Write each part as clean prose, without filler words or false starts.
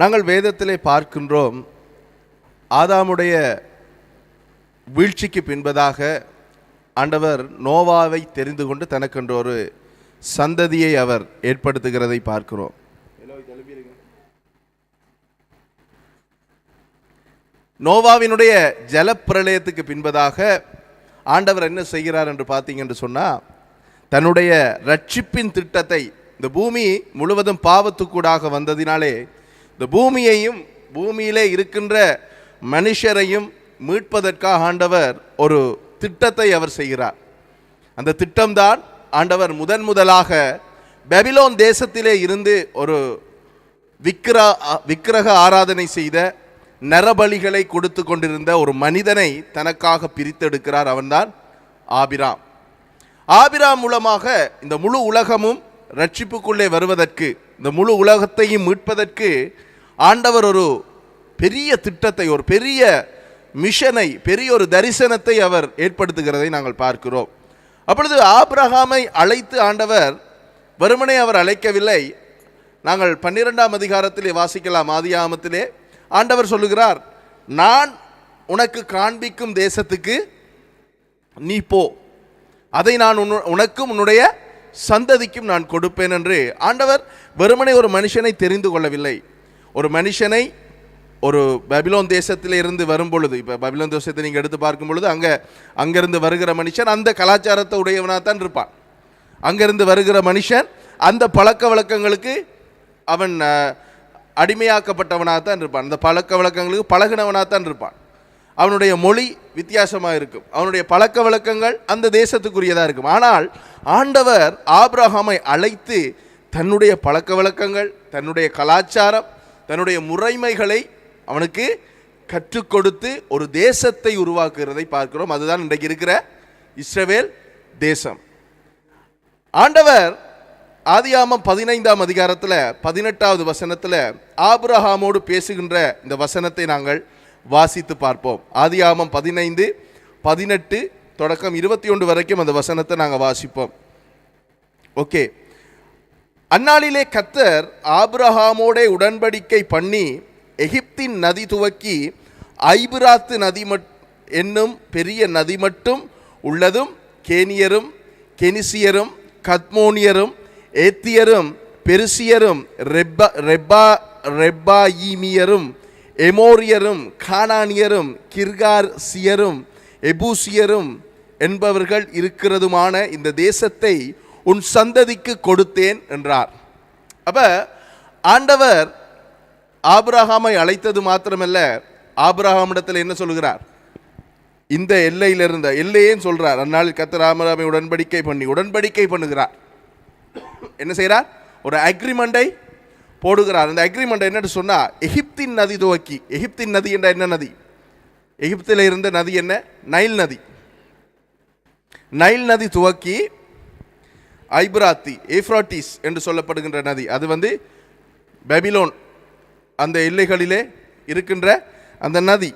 நாங்கள் வேதத்திலே பார்க்கின்றோம், ஆதாமுடைய வீழ்ச்சிக்கு பின்பதாக ஆண்டவர் நோவாவை தெரிந்து கொண்டு தனக்கென்ற ஒரு சந்ததியை அவர் ஏற்படுத்துகிறதை பார்க்கிறோம். நோவாவினுடைய ஜலப்பிரளயத்துக்கு பின்பதாக ஆண்டவர் என்ன செய்கிறார் என்று பார்த்தீங்க என்று சொன்னால், தன்னுடைய ரட்சிப்பின் திட்டத்தை, இந்த பூமி முழுவதும் பாவத்துக்கூடாக வந்ததினாலே இந்த பூமியையும் பூமியிலே இருக்கின்ற மனுஷரையும் மீட்பதற்காக ஆண்டவர் ஒரு திட்டத்தை அவர் செய்கிறார். அந்த திட்டம்தான் ஆண்டவர் முதலாக பாபிலோன் தேசத்திலே இருந்து ஒரு விக்கிரக ஆராதனை செய்த நரபலிகளை கொடுத்து கொண்டிருந்த ஒரு மனிதனை தனக்காக பிரித்தெடுக்கிறார். அவன்தான் ஆபிராம். ஆபிராம் மூலமாக இந்த முழு உலகமும் ரட்சிப்புக்குள்ளே வருவதற்கு, இந்த முழு உலகத்தையும் மீட்பதற்கு ஆண்டவர் ஒரு பெரிய திட்டத்தை, ஒரு பெரிய மிஷனை, பெரிய ஒரு தரிசனத்தை அவர் ஏற்படுத்துகிறதை நாங்கள் பார்க்கிறோம். அப்பொழுது ஆபிரகாமை அழைத்து ஆண்டவர் வெறுமனே அவர் அழைக்கவில்லை. நாங்கள் 12ஆம் அதிகாரத்திலே வாசிக்கலாம். ஆதியாகமத்திலே ஆண்டவர் சொல்லுகிறார், நான் உனக்கு காண்பிக்கும் தேசத்துக்கு நீ போ, அதை நான் உனக்கும் உன்னுடைய சந்ததிக்கும் நான் கொடுப்பேன் என்று ஆண்டவர் வெறுமனே ஒரு மனுஷனை தெரிந்து கொள்ளவில்லை. ஒரு மனுஷனை ஒரு பாபிலோன் தேசத்தில் இருந்து வரும் பொழுது, இப்போ பாபிலோன் தேசத்தை நீங்கள் எடுத்து பார்க்கும் பொழுது அங்கிருந்து வருகிற மனுஷன் அந்த கலாச்சாரத்தை உடையவனாக தான் இருப்பான். அங்கிருந்து வருகிற மனுஷன் அந்த பழக்க வழக்கங்களுக்கு அவன் அடிமையாக்கப்பட்டவனாக தான் இருப்பான். அந்த பழக்க வழக்கங்களுக்கு பழகினவனாக தான் இருப்பான். அவனுடைய மொழி வித்தியாசமாக இருக்கும், அவனுடைய பழக்க வழக்கங்கள் அந்த தேசத்துக்குரியதாக இருக்கும். ஆனால் ஆண்டவர் ஆபிரகாமை அழைத்து தன்னுடைய பழக்க வழக்கங்கள், தன்னுடைய கலாச்சாரம், தன்னுடைய முறைமைகளை அவனுக்கு கற்றுக் கொடுத்து ஒரு தேசத்தை உருவாக்குகிறதை பார்க்கிறோம். அதுதான் இன்றைக்கு இருக்கிற இஸ்ரவேல் தேசம். ஆண்டவர் ஆதியாகமம் 15ஆம் அதிகாரத்தில் 18வது வசனத்தில் ஆபிரகாமோடு பேசுகின்ற இந்த வசனத்தை நாங்கள் வாசித்து பார்ப்போம். ஆதியாகமம் 15, 18 தொடக்கம் 21 வரைக்கும் அந்த வசனத்தை நாங்கள் வாசிப்போம். ஓகே. அந்நாளிலே கர்த்தர் ஆபிரகாமோட உடன்படிக்கை பண்ணி எகிப்தின் நதி துவக்கி ஐபிராத்து நதி என்னும் பெரிய நதி மட்டும் உள்ளதும் கேனியரும் கெனிசியரும் கத்மோனியரும் ஏத்தியரும் பெருசியரும் ரெப்பாயீமியரும் எமோரியரும் கானானியரும் கிர்காசியரும் எபூசியரும் என்பவர்கள் இருக்கிறதுமான இந்த தேசத்தை உன் சந்ததிக்கு கொடுத்தேன் என்றார். அப்ப ஆண்டவர் ஆபிரகாமை அழைத்தது மாத்திரமல்ல, ஆபிரகாமிடத்தில் என்ன சொல்கிறார்? இந்த எல்லையிலிருந்த எல்லையேன்னு சொல்றார். அந்நாளில் கர்த்தர் ஆபிரகாமை உடன்படிக்கை பண்ணுகிறார். என்ன செய்கிறார்? ஒரு அக்ரிமெண்டை போடுகிறார். அந்த அக்ரிமெண்ட் என்னன்னு சொன்னா, எகிப்தின் நதி துவக்கி, எகிப்தின் நதி என்ற என்ன நதி? எகிப்தில் இருந்த நதி என்ன? நைல் நதி. நைல் நதி துவக்கி ஐபிராத்தி, ஏப்ராட்டிஸ் என்று சொல்லப்படுகின்ற நதி, அது பாபிலோன் அந்த எல்லைகளிலே இருக்கின்ற அந்த நதி,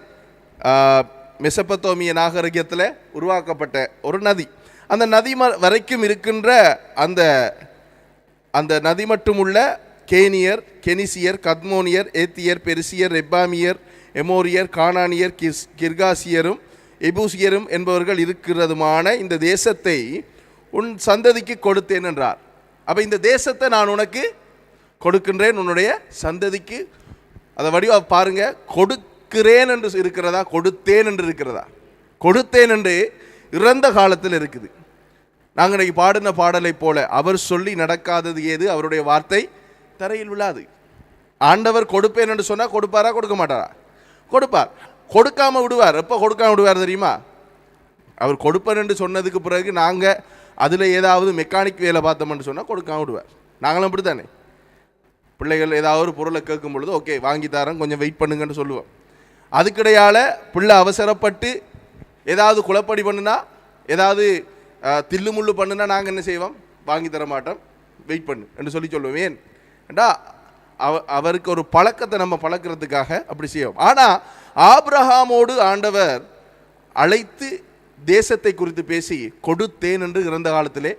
மெசபத்தோமிய நாகரிகத்தில் உருவாக்கப்பட்ட ஒரு நதி. அந்த நதி வரைக்கும் இருக்கின்ற அந்த நதி மட்டுமுள்ள கேனியர், கெனிசியர், கத்மோனியர், ஏத்தியர், பெருசியர், ரெப்பாமியர், எமோரியர், கானானியர், கிர்காசியரும் எபூசியரும் என்பவர்கள் இருக்கிறதுமான இந்த தேசத்தை உன் சந்ததிக்கு கொடுத்தேன் என்றார். அப்போ இந்த தேசத்தை நான் உனக்கு கொடுக்கின்றேன், உன்னுடைய சந்ததிக்கு. அதை வடிவாக பாருங்க, கொடுக்கிறேன் என்று இருக்கிறதா, கொடுத்தேன் என்று இருக்கிறதா? கொடுத்தேன் என்று இறந்த காலத்தில் இருக்குது. நாங்கள் இன்றைக்கி பாடின பாடலை போல, அவர் சொல்லி நடக்காதது ஏது, அவருடைய வார்த்தை தரையில் விழாது. ஆண்டவர் கொடுப்பேன் என்று சொன்னால் கொடுப்பாரா, கொடுக்க மாட்டாரா? கொடுப்பார். கொடுக்காம விடுவார். எப்போ கொடுக்காம விடுவார் தெரியுமா? அவர் கொடுப்பேன் என்று சொன்னதுக்கு பிறகு நாங்கள் அதில் ஏதாவது மெக்கானிக் வேலை பார்த்தோம்னு சொன்னால் கொடுக்காம விடுவார். நாங்களும் அப்படி தானே, பிள்ளைகள் ஏதாவது ஒரு பொருளை கேட்கும் பொழுது ஓகே வாங்கி தரேன், கொஞ்சம் வெயிட் பண்ணுங்கன்னு சொல்லுவோம். அதுக்கிடையால் பிள்ளை அவசரப்பட்டு ஏதாவது குழப்படி பண்ணுனா, ஏதாவது தில்லு முள்ளு பண்ணுனா நாங்கள் என்ன செய்வோம்? வாங்கி தர மாட்டோம், வெயிட் பண்ணு என்று சொல்லுவோம். ஏன் ஏண்டா அவருக்கு ஒரு பழக்கத்தை நம்ம பழக்கிறதுக்காக அப்படி செய்வோம். ஆனால் ஆபிரகாமோடு ஆண்டவர் அழைத்து தேசத்தை குறித்து பேசி கொடுத்தேன் என்று இறந்த காலத்திலே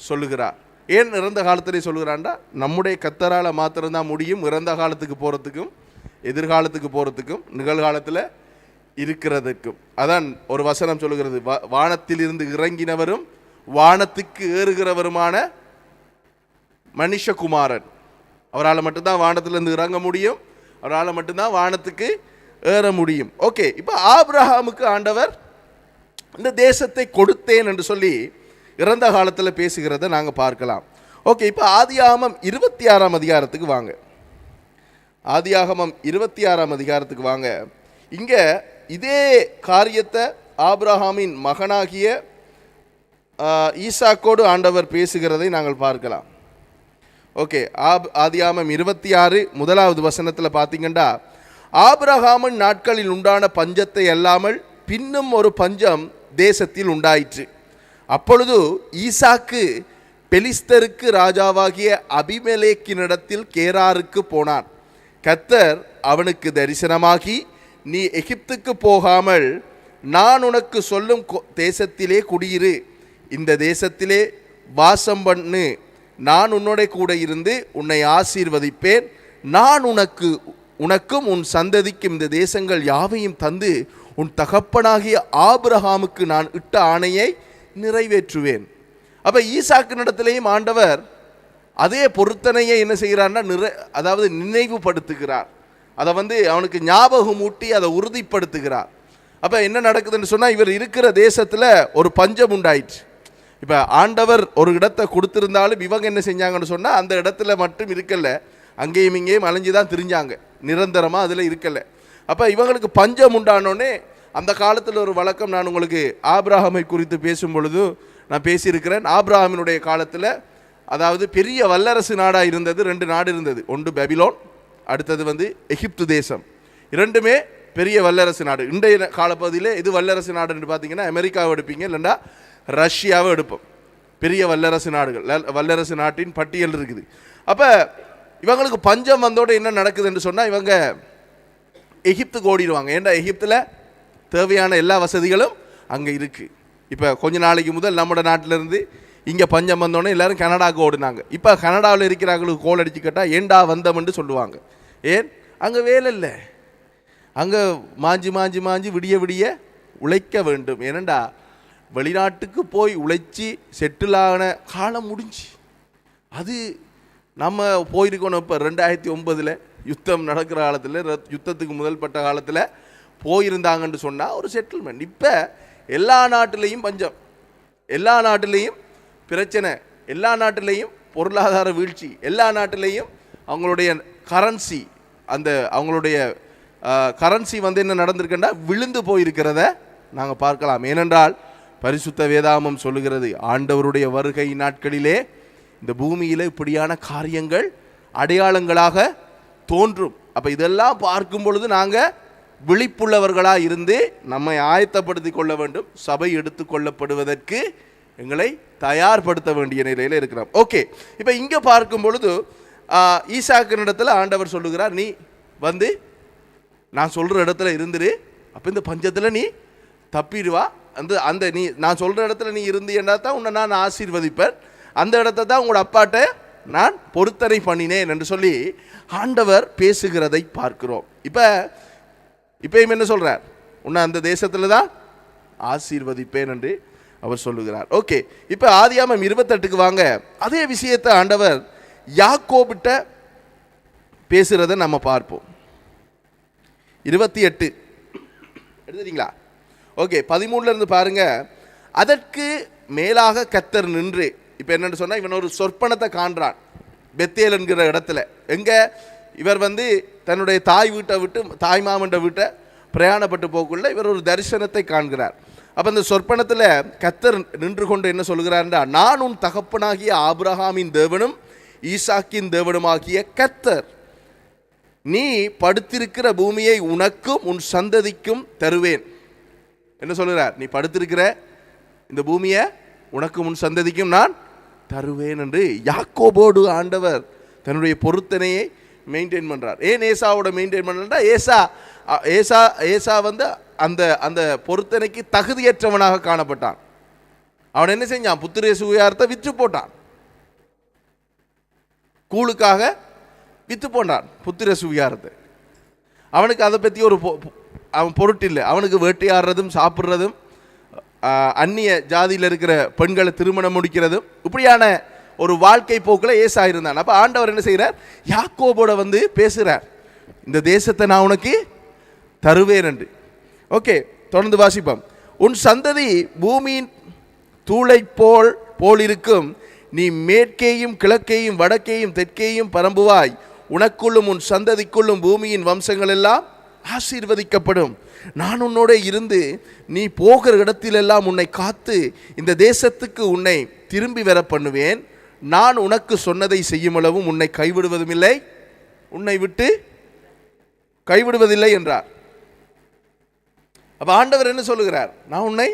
சொல்லுகிறார். ஏன் இறந்த காலத்திலே சொல்கிறான்டா, நம்முடைய கத்தரால் மாத்திரம்தான் முடியும் இறந்த காலத்துக்கு போகிறதுக்கும் எதிர்காலத்துக்கு போகிறதுக்கும் நிகழ்காலத்தில் இருக்கிறதுக்கும். அதான் ஒரு வசனம் சொல்லுகிறது, வானத்திலிருந்து இறங்கினவரும் வானத்துக்கு ஏறுகிறவருமான மனுஷகுமாரன், அவரால் மட்டும்தான் வானத்திலிருந்து இறங்க முடியும், அவரால் மட்டும்தான் வானத்துக்கு ஏற முடியும். ஓகே, இப்போ ஆபிரகாமுக்கு ஆண்டவர் இந்த தேசத்தை கொடுத்தேன் என்று சொல்லி இறந்த காலத்தில் பேசுகிறத நாங்கள் பார்க்கலாம். ஓகே, இப்போ ஆதியாகமம் 26ஆம் அதிகாரத்துக்கு வாங்க. ஆதியாகமம் 26ஆம் அதிகாரத்துக்கு வாங்க. இங்கே இதே காரியத்தை ஆபிரகாமின் மகனாகிய ஈசாக்கோடு ஆண்டவர் பேசுகிறதை நாங்கள் பார்க்கலாம். ஓகே, ஆதியாகமம் 26 முதலாவது வசனத்தில் பார்த்தீங்கன்னா, ஆபிரகாமின் நாட்களில் உண்டான பஞ்சத்தை அல்லாமல் பின்னும் ஒரு பஞ்சம் தேசத்தில் உண்டாயிற்று. அப்பொழுது ஈசாக்கு பெலிஸ்தருக்கு ராஜாவாகிய அபிமெலேக்கினிடத்தில் கேராருக்கு போனான். கர்த்தர் அவனுக்கு தரிசனமாகி, நீ எகிப்துக்கு போகாமல் நான் உனக்கு சொல்லும் தேசத்திலே குடியிரு, இந்த தேசத்திலே வாசம் பண்ணு, நான் உன்னோட கூட இருந்து உன்னை ஆசீர்வதிப்பேன், நான் உனக்கும் உன் சந்ததிக்கும் இந்த தேசங்கள் யாவையும் தந்து உன் தகப்பனாகிய ஆபிரகாமுக்கு நான் இட்ட ஆணையை நிறைவேற்றுவேன். அப்போ ஈசாக்கினிடத்திலேயும் ஆண்டவர் அதே பொருத்தனையை என்ன செய்கிறார்னா அதாவது நினைவுபடுத்துகிறார், அதை அவனுக்கு ஞாபகம் ஊட்டி அதை உறுதிப்படுத்துகிறார். அப்போ என்ன நடக்குதுன்னு சொன்னால், இவர் இருக்கிற தேசத்தில் ஒரு பஞ்சம் உண்டாயிற்று. இப்போ ஆண்டவர் ஒரு இடத்தை கொடுத்துருந்தாலும் இவங்க என்ன செஞ்சாங்கன்னு சொன்னால், அந்த இடத்துல மட்டும் இருக்கல, அங்கேயும் இங்கேயும் அலைஞ்சு தான் திரிஞ்சாங்க, நிரந்தரமாக அதில் இருக்கல. அப்போ இவங்களுக்கு பஞ்சம் உண்டானோடனே, அந்த காலத்தில் ஒரு வழக்கம், நான் உங்களுக்கு ஆபிரகாமை குறித்து பேசும் பொழுது நான் பேசியிருக்கிறேன். ஆபிரகாமினுடைய காலத்தில் அதாவது பெரிய வல்லரசு நாடாக இருந்தது, 2 நாடு இருந்தது. ஒன்று பெபிலோன், அடுத்தது எகிப்து தேசம். இரண்டுமே பெரிய வல்லரசு நாடு. இன்றைய காலப்பகுதியில் எது வல்லரசு நாடுன்னு பார்த்தீங்கன்னா, அமெரிக்காவை எடுப்பீங்க, இல்லைன்னா ரஷ்யாவை எடுப்போம். பெரிய வல்லரசு நாடுகள், வல்லரசு நாட்டின் பட்டியல் இருக்குது. அப்போ இவங்களுக்கு பஞ்சம் வந்தோடு என்ன நடக்குதுன்னு சொன்னால், இவங்க எகிப்துக்கு ஓடிடுவாங்க. ஏன்னா எகிப்தில் தேவையான எல்லா வசதிகளும் அங்கே இருக்குது. இப்போ கொஞ்ச நாளைக்கு முதல் நம்மளோட நாட்டிலேருந்து இங்கே பஞ்சம் வந்தோடனே எல்லோரும் கனடாவுக்கு ஓடுனாங்க. இப்போ கனடாவில் இருக்கிறவங்களுக்கு கோல் அடிச்சு கேட்டால் ஏண்டா வந்தோம்னு சொல்லுவாங்க. ஏன்? அங்கே வேலை இல்லை, அங்கே மாஞ்சி விடிய விடிய உழைக்க வேண்டும். ஏனண்டா வெளிநாட்டுக்கு போய் உழைச்சி செட்டில் ஆன காலம் முடிஞ்சு. அது நம்ம போயிருக்கணும். இப்போ 2009 யுத்தம் நடக்கிற காலத்தில், யுத்தத்துக்கு முதல் பட்ட காலத்தில் போயிருந்தாங்கன்னு சொன்னால் ஒரு செட்டில்மெண்ட். இப்போ எல்லா நாட்டிலையும் பஞ்சம், எல்லா நாட்டிலையும் பிரச்சனை, எல்லா நாட்டிலையும் பொருளாதார வீழ்ச்சி, எல்லா நாட்டிலையும் அவங்களுடைய கரன்சி, அந்த அவங்களுடைய கரன்சி என்ன நடந்திருக்குன்னா விழுந்து போயிருக்கிறத நாங்கள் பார்க்கலாம். ஏனென்றால் பரிசுத்த வேதாகமம் சொல்லுகிறது, ஆண்டவருடைய வருகை நாட்களிலே இந்த பூமியில் இப்படியான காரியங்கள் அடையாளங்களாக தோன்றும். அப்போ இதெல்லாம் பார்க்கும் பொழுது நாங்கள் விழிப்புள்ளவர்களாக இருந்து நம்மை ஆயத்தப்படுத்தி கொள்ள வேண்டும். சபை எடுத்து கொள்ளப்படுவதற்கு எங்களை தயார்படுத்த வேண்டிய நிலையில் இருக்கிறோம். ஓகே, இப்போ இங்கே பார்க்கும் பொழுது ஈசாக்கினிடத்தில் ஆண்டவர் சொல்லுகிறார், நீ நான் சொல்கிற இடத்துல இருந்துரு, அப்போ இந்த பஞ்சத்தில் நீ தப்பிடுவா. அந்த நீ நான் சொல்கிற இடத்துல நீ இருந்தீன்னா தான் உன்னை நான் ஆசீர்வதிப்பேன், அந்த இடத்த தான் உங்களோட அப்பாட்ட நான் பொருத்தனை பண்ணினேன் என்று சொல்லி ஆண்டவர் பேசுகிறதை பார்க்கிறோம். இப்பயும் என்ன சொல்கிறார்? உன்னை அந்த தேசத்தில் தான் ஆசீர்வதிப்பேன் என்று அவர் சொல்லுகிறார். ஓகே, இப்போ ஆதியாகமம் 28க்கு வாங்க. அதே விஷயத்தை ஆண்டவர் யாக்கோபிட்ட பேசுகிறத நம்ம பார்ப்போம். 28 எடுத்துட்டீங்களா? ஓகே, 13 பாருங்க. அதற்கு மேலாக கர்த்தர் நின்று, இப்போ என்னென்னு சொன்னால், இவன் ஒரு சொற்பனத்தை காண்றான் பெத்தேல் என்கிற இடத்துல. எங்கே? இவர் தன்னுடைய தாய் வீட்டை விட்டு, தாய் மாமன்ற வீட்டை பிரயாணப்பட்டு போக்குள்ள இவர் ஒரு தரிசனத்தை காண்கிறார். அப்போ அந்த சொற்பனத்தில் கர்த்தர் நின்று கொண்டு என்ன சொல்கிறார்ன்றா, நான் உன் தகப்பனாகிய ஆபிரகாமின் தேவனும் ஈசாக்கின் தேவனுமாகிய கர்த்தர், நீ படுத்திருக்கிற பூமியை உனக்கும் உன் சந்ததிக்கும் தருவேன். என்ன சொல்கிறார்? நீ படுத்திருக்கிற இந்த பூமியை உனக்கும் உன் சந்ததிக்கும் நான் தருவேன் என்று யாக்கோபோடு ஆண்டவர் தன்னுடைய பொருத்தனையை மெயின்டைன் பண்ணுறார். ஏன் ஏசாவோட மெயின்டைன் பண்ணுறா? ஏசா அந்த அந்த பொருத்தனைக்கு தகுதியற்றவனாக காணப்பட்டான். அவன் என்ன செஞ்சான்? புத்திர சுயாரத்தை விற்று போட்டான். கூழுக்காக வித்து போனான் புத்திர சுவிகாரத்தை. அவனுக்கு அதை பற்றி அவன் பொருட்டில்லை. அவனுக்கு வேட்டையாடுறதும் சாப்பிட்றதும் அந்நிய ஜாதியில் இருக்கிற பெண்களை திருமணம் முடிக்கிறதும் இப்படியான ஒரு வாழ்க்கை போக்கில் ஏசா இருந்தான். அப்போ ஆண்டவர் என்ன செய்கிறார், யாக்கோபோட வந்து பேசுகிறார், இந்த தேசத்தை நான் உனக்கு தருவேன் என்று. ஓகே, தொடர்ந்து வாசிப்போம். உன் சந்ததி பூமியின் தூளை போல் இருக்கும். நீ மேற்கேயும் கிழக்கேயும் வடக்கேயும் தெற்கேயும் பரம்புவாய். உனக்குள்ளும் உன் சந்ததிக்குள்ளும் பூமியின் வம்சங்கள் எல்லாம் ஆசீர்வதிக்கப்படும். நான் உன்னோட இருந்து நீ போகிற இடத்திலெல்லாம் உன்னை காத்து இந்த தேசத்துக்கு உன்னை திரும்பி வர பண்ணுவேன். நான் உனக்கு சொன்னதை செய்யும் அளவும் உன்னை கைவிடுவதும் இல்லை, உன்னை விட்டு கைவிடுவதில்லை என்றார். அப்ப ஆண்டவர் என்ன சொல்லுகிறார், நான் உன்னை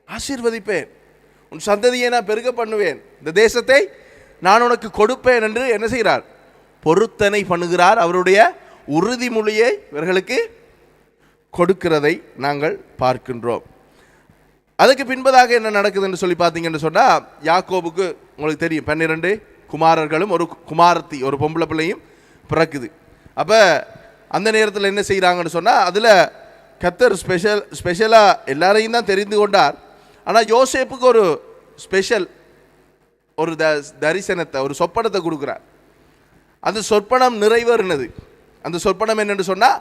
ஆசீர்வதிப்பேன், உன் சந்ததியை நான் பெருக பண்ணுவேன், இந்த தேசத்தை நான் உனக்கு கொடுப்பேன் என்று என்ன செய்கிறார், பொருத்தனை பண்ணுகிறார். அவருடைய உறுதிமொழியை இவர்களுக்கு கொடுக்கிறதை நாங்கள் பார்க்கின்றோம். அதுக்கு பின்பதாக என்ன நடக்குது என்று சொல்லி பார்த்தீங்கன்னு சொன்னால், யாக்கோபுக்கு உங்களுக்கு தெரியும் 12 குமாரர்களும் ஒரு குமாரத்தி, ஒரு பொம்பளை பிள்ளையும் பிறக்குது. அப்போ அந்த நேரத்தில் என்ன செய்கிறாங்கன்னு சொன்னால், அதில் கர்த்தர் ஸ்பெஷலாக எல்லாரையும் தான் தெரிந்து கொண்டார். ஆனால் யோசேப்புக்கு ஒரு ஸ்பெஷல் ஒரு தரிசனத்தை, ஒரு சொப்பனத்தை கொடுக்குறார். அந்த சொற்பனம் நிறைவேறினது. அந்த சொற்பனம் என்னென்று சொன்னால்,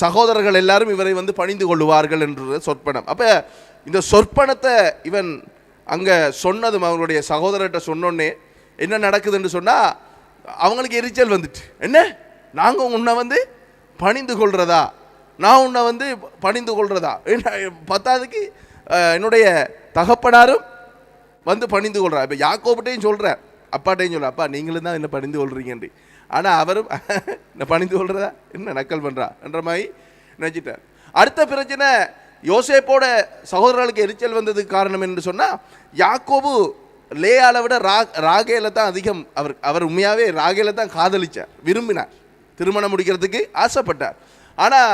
சகோதரர்கள் எல்லாரும் இவரை வந்து பணிந்து கொள்ளுவார்கள் என்ற சொற்பனம். அப்போ இந்த சொற்பனத்தை இவன் அங்கே சொன்னதும் அவங்களுடைய சகோதரர்கிட்ட சொன்னோன்னே என்ன நடக்குதுன்னு சொன்னால், அவங்களுக்கு எரிச்சல் வந்துட்டு, என்ன நாங்கள் உன்னை வந்து பணிந்து கொள்கிறதா, நான் உன்னை வந்து பணிந்து கொள்கிறதா, பத்தாவதுக்கு என்னுடைய தகப்பனாரும் வந்து பணிந்து கொள்கிறார். இப்போ யாக்கோபிட்டையும் சொல்கிறார், அப்பாட்டையும் சொல்கிறார், அப்பா நீங்களும் தான் என்ன பணிந்து கொள்கிறீங்கன்றி. ஆனால் அவரும் என்ன பணிந்து கொள்கிறதா, என்ன நக்கல் பண்ணுறா என்ற மாதிரி நினச்சிட்டார். அடுத்த பிரச்சனை, யோசேப்போட சகோதரர்களுக்கு எரிச்சல் வந்ததுக்கு காரணம் என்று சொன்னால், யாக்கோபு லேயாலை விட ராகேலை தான் அதிகம், அவர் உண்மையாகவே ராகேலை தான் காதலிச்சார், விரும்பினார், திருமணம் முடிக்கிறதுக்கு ஆசைப்பட்டார். ஆனால்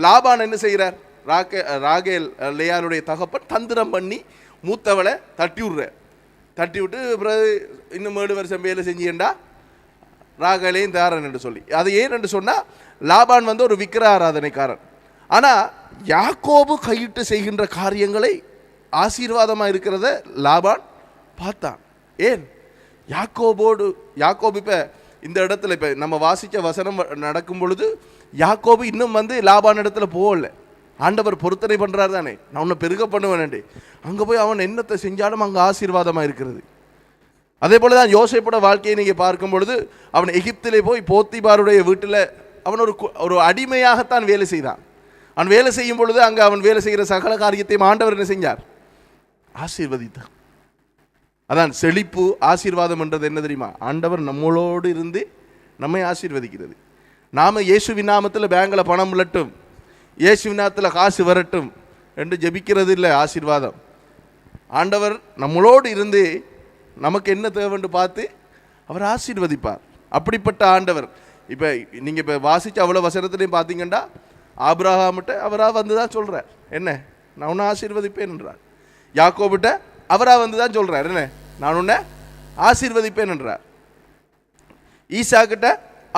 லாபான் என்ன செய்கிறார், ராகேல் லேயாளுடைய தகப்பன் தந்திரம் பண்ணி மூத்தவளை தட்டி விட்டு பிறகு இன்னும் 7 வருஷம் வேலை செஞ்சேன்டா ராகேலையும் தாரன் என்று சொல்லி. அது ஏன் என்று சொன்னால், லாபான் வந்து ஒரு விக்கிர ஆராதனைக்காரன். ஆனால் யாக்கோபு கையிட்டு செய்கின்ற காரியங்களை ஆசீர்வாதமாக இருக்கிறத லாபான் பார்த்தான். ஏன் யாக்கோபு இப்போ இந்த இடத்துல இப்போ நம்ம வாசித்த வசனம் நடக்கும் பொழுது யாக்கோபு இன்னும் வந்து லாபான் இடத்துல போகல. ஆண்டவர் பொருத்தனை பண்ணுறாரு தானே, நான் உன்னை பெருக பண்ணுவேன்டே. அங்கே போய் அவன் என்னத்தை செஞ்சாலும் அங்கே ஆசீர்வாதமாக இருக்கிறது. அதே போல தான் யோசேப்போட வாழ்க்கையை நீங்கள் பார்க்கும் பொழுது, அவன் எகிப்திலே போய் போத்திபாருடைய வீட்டில் அவன் ஒரு அடிமையாகத்தான் வேலை செய்தான். அவன் வேலை செய்யும் பொழுது அங்கே அவன் வேலை செய்கிற சகல காரியத்தையும் ஆண்டவர் என்ன செஞ்சார், ஆசீர்வதித்தார். அதான் செழிப்பு ஆசீர்வாதம் என்றது என்ன தெரியுமா, ஆண்டவர் நம்மளோடு இருந்து நம்மை ஆசீர்வதிக்கிறது. நாம் இயேசுவின் நாமத்தில் பேங்கில் பணம் விழட்டும், இயேசுவின் நாமத்தில் காசு வரட்டும் என்று ஜெபிக்கிறது இல்லை ஆசீர்வாதம். ஆண்டவர் நம்மளோடு இருந்து நமக்கு என்ன தேவைன்னு பார்த்து அவர் ஆசீர்வதிப்பார். அப்படிப்பட்ட ஆண்டவர். இப்போ நீங்கள் இப்போ வாசித்த அவ்வளோ வசனத்துலையும் பார்த்தீங்கன்னா, ஆபிரகாமிட்ட அவராக வந்து தான் சொல்கிறார், என்ன நான் உன்னை ஆசீர்வதிப்பேன் என்றார். யாக்கோபிட்ட அவராக வந்து தான் சொல்கிறார், என்ன நான் உன்னை ஆசீர்வதிப்பேன் என்றார். ஈசா கிட்ட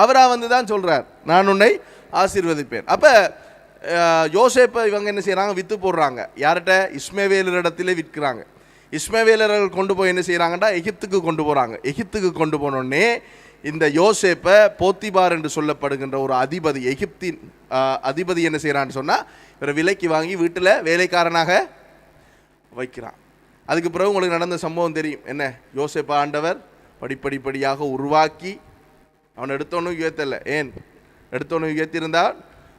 அவராக வந்து தான் சொல்கிறார், நான் உன்னை ஆசீர்வதிப்பேன். அப்போ யோசேப்பை இவங்க என்ன செய்கிறாங்க, விற்று போடுறாங்க. யார்கிட்ட, இஸ்மவேலரிடத்திலே விற்கிறாங்க. இஸ்மவேலர்கள் கொண்டு போய் என்ன செய்கிறாங்கன்னா, எகிப்துக்கு கொண்டு போகிறாங்க. எகிப்துக்கு கொண்டு போனோடனே இந்த யோசேப்பை போத்திபார் என்று சொல்லப்படுகின்ற ஒரு அதிபதி, எகிப்தின் அதிபதி என்ன செய்கிறான்னு சொன்னால், இவரை விலைக்கு வாங்கி வீட்டில் வேலைக்காரனாக வைக்கிறான். அதுக்கு பிறகு உங்களுக்கு நடந்த சம்பவம் தெரியும், என்ன யோசேப்பை ஆண்டவர் படிப்படியாக உருவாக்கி அவன் எடுத்தோன்னு உயர்த்தலை. ஏன் எடுத்தோன்னு உயர்த்தியிருந்தால்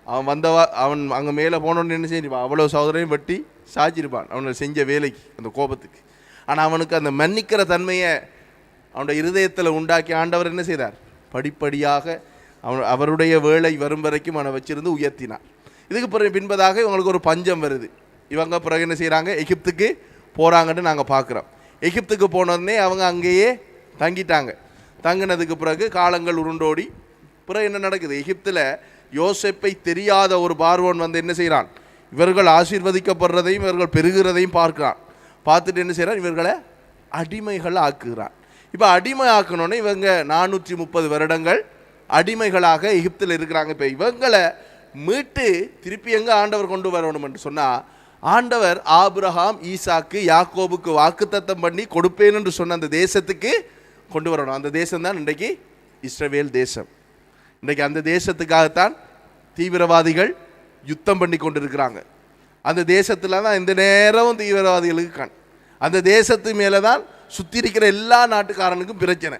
அவன் அங்கே மேலே போனோன்னு என்ன செய்யிருப்பான், அவ்வளோ சகோதரையும் வெட்டி சாய்ச்சிருப்பான் அவனை செஞ்ச வேலைக்கு, அந்த கோபத்துக்கு. ஆனால் அவனுக்கு அந்த மன்னிக்கிற தன்மையை அவனுடைய இருதயத்தில் உண்டாக்கி ஆண்டவர் என்ன செய்தார், படிப்படியாக அவருடைய வேலை வரும் வரைக்கும் அவனை வச்சிருந்து உயர்த்தினார். இதுக்கு பிறகு பின்பதாக இவங்களுக்கு ஒரு பஞ்சம் வருது. இவங்க பிறகு என்ன செய்கிறாங்க, எகிப்துக்கு போகிறாங்கன்னு நாங்கள் பார்க்குறோம். எகிப்துக்கு போனோடனே அவங்க அங்கேயே தங்கிட்டாங்க. தங்கினதுக்கு பிறகு காலங்கள் உருண்டோடி பிறகு என்ன நடக்குது, எகிப்தில் யோசேப்பை தெரியாத ஒரு பார்வோன் வந்து என்ன செய்கிறான், இவர்கள் ஆசீர்வதிக்கப்படுறதையும் இவர்கள் பெருகிறதையும் பார்க்கிறான். பார்த்துட்டு என்ன செய்கிறான், இவர்களை அடிமைகள் ஆக்குகிறான். இப்போ அடிமை ஆக்கணுன்னு இவங்க 430 வருடங்கள் அடிமைகளாக எகிப்தில் இருக்கிறாங்க. இப்போ இவங்களை மீட்டு திருப்பி எங்கே ஆண்டவர் கொண்டு வரணும் என்று சொன்னால், ஆண்டவர் ஆபிரகாம் ஈசாக்கு யாக்கோபுக்கு வாக்குத்தத்தம் பண்ணி கொடுப்பேன் என்று சொன்ன அந்த தேசத்துக்கு கொண்டு வரணும். அந்த தேசம் தான் இன்றைக்கு இஸ்ரவேல் தேசம். இன்றைக்கு அந்த தேசத்துக்காகத்தான் தீவிரவாதிகள் யுத்தம் பண்ணி கொண்டிருக்கிறாங்க. அந்த தேசத்தில் தான் இந்த நேரமும் தீவிரவாதிகளுக்கு அந்த தேசத்து மேலே தான் சுற்றி இருக்கிற எல்லா நாட்டுக்காரனுக்கும் பிரச்சனை.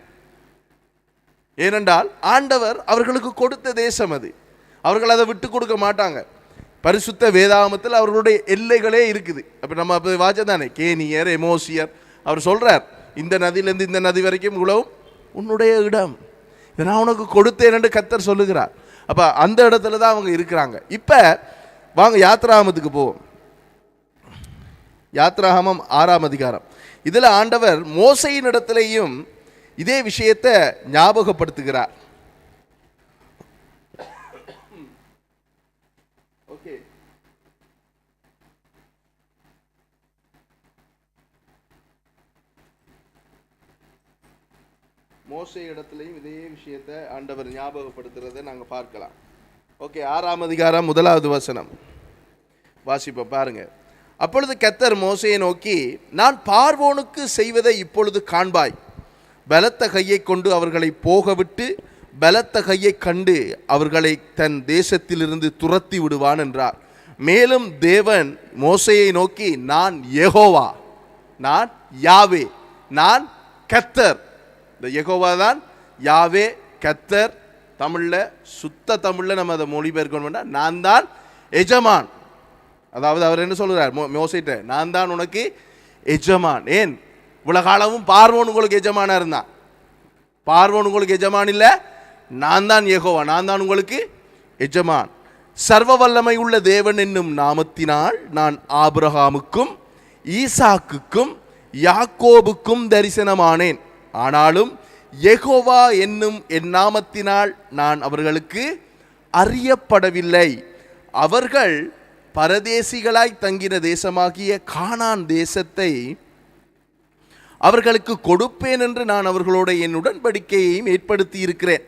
ஏனென்றால் ஆண்டவர் அவர்களுக்கு கொடுத்த தேசம் அது. அவர்கள் அதை விட்டு கொடுக்க மாட்டாங்க. பரிசுத்த வேதாகமத்தில் அவர்களுடைய எல்லைகளே இருக்குது. அப்போ நம்ம அப்போ வாச்சதானே, கேனியர் எமோசியர். அவர் சொல்கிறார், இந்த நதியிலேருந்து இந்த நதி வரைக்கும் உழவும் உன்னுடைய இடம், இதை நான் உனக்கு கொடுத்தேன் என்று கர்த்தர் சொல்லுகிறார். அப்போ அந்த இடத்துல தான் அவங்க இருக்கிறாங்க. இப்போ வாங்க யாத்ராகமத்துக்கு போவோம். யாத்ராகமம் 6ஆம் அதிகாரம். இதில் ஆண்டவர் மோசையின் இடத்திலேயும் இதே விஷயத்தை ஞாபகப்படுத்துகிறார். ஓகே, மோசே இடத்திலையும் இதே விஷயத்தை ஆண்டவர் ஞாபகப்படுத்துறதை நாங்கள் பார்க்கலாம். ஓகே, 6ஆம் அதிகாரம் 1வது வசனம் வாசிப்போம் பாருங்க. அப்பொழுது கர்த்தர் மோசேயை நோக்கி, நான் பார்வோனுக்கு செய்வதை இப்பொழுது காண்பாய். பலத்த கையை கொண்டு அவர்களை போகவிட்டு பலத்த கையை கண்டு அவர்களை தன் தேசத்திலிருந்து துரத்தி விடுவான் என்றார். மேலும் தேவன் மோசேயை நோக்கி, நான் யெகோவா, நான் யாவே, நான் கர்த்தர். இந்த யெகோவா தான் யாவே, கர்த்தர். தமிழில் சுத்த தமிழில் நம்ம அதை மொழிபெயர்க்கணும்னா, நான் தான் எஜமான். அதாவது அவர் என்ன சொல்கிறார் மோசேட்ட, நான் தான் உனக்கு எஜமான். ஏன் இவ்வளோ காலமும் பார்வோன் உங்களுக்கு எஜமானாக இருந்தான். பார்வோன் உங்களுக்கு எஜமான் இல்லை, நான் தான் யெகோவா, நான் தான் உங்களுக்கு எஜமான். சர்வ வல்லமை உள்ள தேவன் என்னும் நாமத்தினால் நான் ஆபிரகாமுக்கும் ஈசாக்குக்கும் யாக்கோபுக்கும் தரிசனமானேன். ஆனாலும் யெகோவா என்னும் என் நாமத்தினால் நான் அவர்களுக்கு அறியப்படவில்லை. அவர்கள் பரதேசிகளாய் தங்கின தேசமாகிய கானான் தேசத்தை அவர்களுக்கு கொடுப்பேன் என்று நான் அவர்களோட என் உடன்படிக்கையையும் ஏற்படுத்தி இருக்கிறேன்.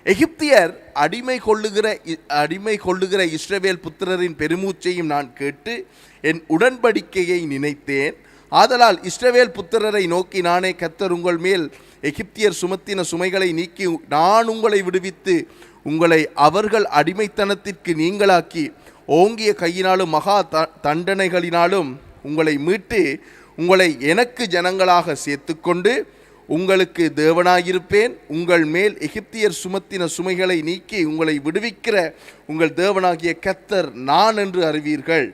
எகிப்தியர் அடிமை கொள்ளுகிற இஸ்ரவேல் புத்திரரின் பெருமூச்சையும் நான் கேட்டு என் உடன்படிக்கையை நினைத்தேன். ஆதலால் இஸ்ரவேல் புத்திரரை நோக்கி, நானே கர்த்தர், உங்கள் மேல் எகிப்தியர் சுமத்தின சுமைகளை நீக்கி நான் உங்களை விடுவித்து உங்களை அவர்கள் அடிமைத்தனத்திற்கு நீங்களாக்கி ஓங்கிய கையினாலும் மகா தண்டனைகளினாலும் உங்களை மீட்டு உங்களை எனக்கு ஜனங்களாக சேர்த்துக்கொண்டு உங்களுக்கு தேவனாயிருப்பேன். உங்கள் மேல் எகிப்தியர் சுமத்தின சுமைகளை நீக்கி உங்களை விடுவிக்கிற உங்கள் தேவனாகிய கர்த்தர் நான் என்று அறிவீர்கள்.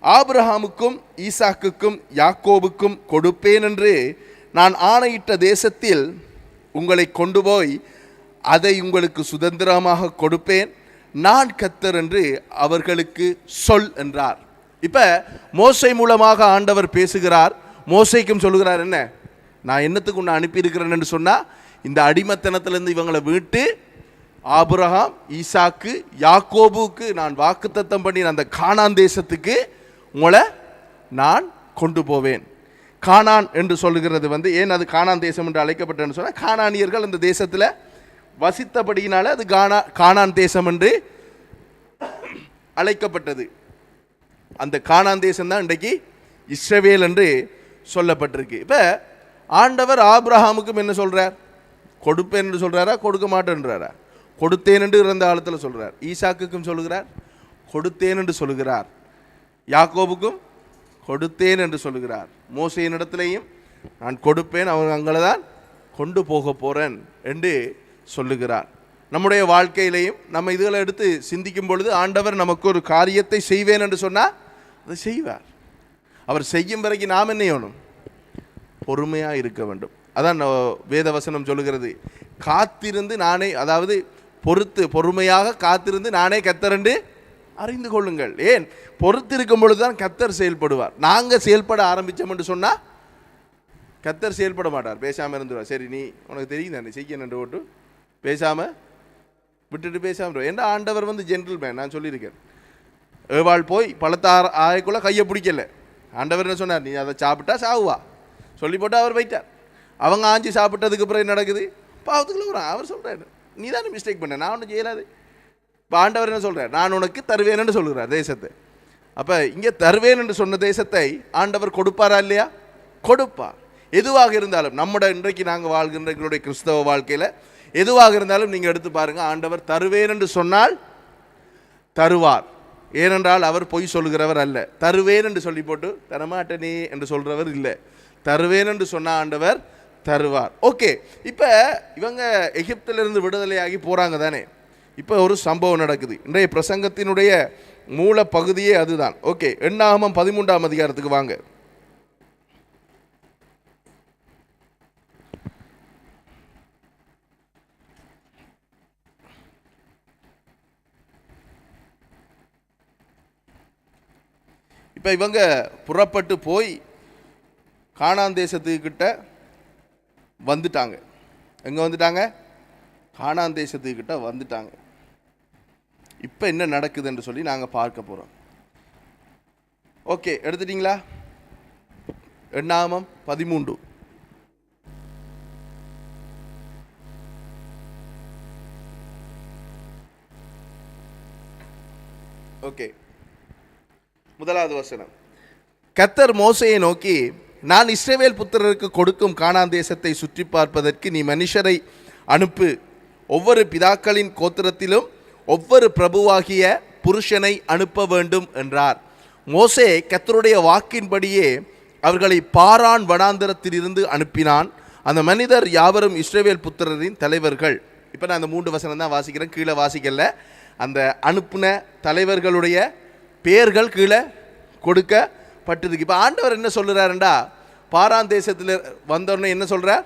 ஆபிரகாமுக்கும் ஈசாக்குக்கும் யாக்கோபுக்கும் கொடுப்பேன் என்று நான் ஆணையிட்ட தேசத்தில் உங்களை கொண்டு போய் அதை உங்களுக்கு சுதந்திரமாக கொடுப்பேன். நான் கர்த்தர் என்று அவர்களுக்கு சொல் என்றார். இப்போ மோசே மூலமாக ஆண்டவர் பேசுகிறார். மோசேக்கும் சொல்லுகிறார், என்ன நான் என்னத்துக்கு உன்னை அனுப்பியிருக்கிறேன் என்று சொன்னால், இந்த அடிமத்தனத்திலேருந்து இவங்களை மீட்டு ஆபிரகாம் ஈசாக்கு யாக்கோபுக்கு நான் வாக்குத்தத்தம் பண்ணி அந்த கானான் தேசத்துக்கு உங்களை நான் கொண்டு போவேன். கானான் என்று சொல்லுகிறது ஏன் அது கானான் தேசம் என்று அழைக்கப்பட்டன்னு சொன்னால், கானானியர்கள் அந்த தேசத்தில் வசித்தபடியினால அது கானான் தேசம் என்று அழைக்கப்பட்டது. அந்த கானான் தேசம் தான் இன்றைக்கு இஸ்ரவேல் என்று சொல்லப்பட்டிருக்கு. இப்போ ஆண்டவர் ஆபிரகாமுக்கும் என்ன சொல்கிறார்? கொடுப்பேன் என்று சொல்கிறாரா, கொடுக்க மாட்டேன்றாரா? கொடுத்தேன் என்று இறந்த காலத்தில் சொல்கிறார். ஈசாக்குக்கும் சொல்லுகிறார், கொடுத்தேன் என்று சொல்லுகிறார். யாக்கோபுக்கும் கொடுத்தேன் என்று சொல்லுகிறார். மோசேயின் இடத்திலையும் நான் கொடுப்பேன், அவங்க அங்கே தான் கொண்டு போக போகிறேன் என்று சொல்லுகிறார். நம்முடைய வாழ்க்கையிலையும் நம்ம இதுகளை எடுத்து சிந்திக்கும் பொழுது, ஆண்டவர் நமக்கு ஒரு காரியத்தை செய்வேன் என்று சொன்னால் அதை செய்வார். அவர் செய்யும் வரைக்கும் நாம் என்ன செய்யணும்? பொறுமையாக இருக்க வேண்டும். அதான் வேதவசனம் சொல்லுகிறது, காத்திருந்து நானே, அதாவது பொறுமையாக காத்திருந்து நானே கர்த்தர் என்று அறிந்து கொள்ளுங்கள். ஏன் பொறுத்து இருக்கும் பொழுது தான் கர்த்தர் செயல்படுவார். நாங்கள் செயல்பட ஆரம்பித்தோம் என்று சொன்னால் கர்த்தர் செயல்பட மாட்டார், பேசாமல் இருந்துருவார். சரி நீ உனக்கு தெரியும் தானே செய்யணுன்று போட்டு பேசாமல் விட்டுட்டு பேசாமல். ஏன்னா ஆண்டவர் ஜென்டில்மேன். நான் சொல்லியிருக்கேன், ஏவாள் போய் பழத்தை ஆயக்குள்ள கையை பிடிக்கல. ஆண்டவர் என்ன சொன்னார்? நீ அதை சாப்பிட்டா சாவுவா சொல்லி போட்டு அவர் வைத்தார். அவங்க ஆஞ்சி சாப்பிட்டதுக்கு அப்புறம் என்ன நடக்குது? பாவத்துக்குள்ள வரான். அவர் சொல்கிறார், நீ தானே மிஸ்டேக் பண்ண, நான் ஒன்றும் செய்யலாது. இப்போ ஆண்டவர் என்ன சொல்கிறார்? நான் உனக்கு தருவேன்னு சொல்லுகிறார் தேசத்தை. அப்போ இங்கே தருவேன் சொன்ன தேசத்தை ஆண்டவர் கொடுப்பாரா இல்லையா? கொடுப்பார். எதுவாக இருந்தாலும் நம்மட இன்றைக்கு நாங்கள் வாழ்கின்ற எங்களுடைய கிறிஸ்தவ வாழ்க்கையில் எதுவாக இருந்தாலும் நீங்கள் எடுத்து பாருங்கள், ஆண்டவர் தருவேன் என்று சொன்னால் தருவார். ஏனென்றால் அவர் பொய் சொல்கிறவர் அல்ல. தருவேன் என்று சொல்லி போட்டு தரமாட்டனே என்று சொல்கிறவர் இல்லை. தருவேன் என்று சொன்ன ஆண்டவர் தருவார். ஓகே, இப்போ இவங்க எகிப்திலிருந்து விடுதலையாகி போகிறாங்க தானே. இப்போ ஒரு சம்பவம் நடக்குது. இன்றைய பிரசங்கத்தினுடைய மூல பகுதியே அதுதான். ஓகே, எண்ணாகமம் 13ஆம் அதிகாரத்துக்கு வாங்க. இப்போ இவங்க புறப்பட்டு போய் கானான் தேசத்துக்கிட்ட வந்துட்டாங்க. எங்கே வந்துட்டாங்க? கானான் தேசத்துக்கிட்ட வந்துட்டாங்க. இப்போ என்ன நடக்குதுன்னு சொல்லி நாங்கள் பார்க்க போகிறோம். ஓகே, எடுத்துட்டிங்களா? எண்ணாகமம் 13. ஓகே, முதலாவது வசனம். கர்த்தர் மோசேயை நோக்கி, நான் இஸ்ரவேல் புத்திரருக்கு கொடுக்கும் கானான் தேசத்தை சுற்றி பார்ப்பதற்கு நீ மனுஷரை அனுப்பு. ஒவ்வொரு பிதாக்களின் கோத்திரத்திலும் ஒவ்வொரு பிரபுவாகிய புருஷனை அனுப்ப வேண்டும் என்றார். மோசே கர்த்தருடைய வாக்கின்படியே அவர்களை பாரான் வனாந்தரத்திலிருந்து அனுப்பினான். அந்த மனிதர் யாவரும் இஸ்ரவேல் புத்திரரின் தலைவர்கள். இப்போ நான் அந்த 3 வசனம் தான் வாசிக்கிறேன், கீழே வாசிக்கல. அந்த அனுப்புன தலைவர்களுடைய பேர்கள் கீழே கொடுக்கப்பட்டிருக்கு. இப்போ ஆண்டவர் என்ன சொல்கிறாருண்டா, பாரான் தேசத்தில் வந்தோடனே என்ன சொல்கிறார்?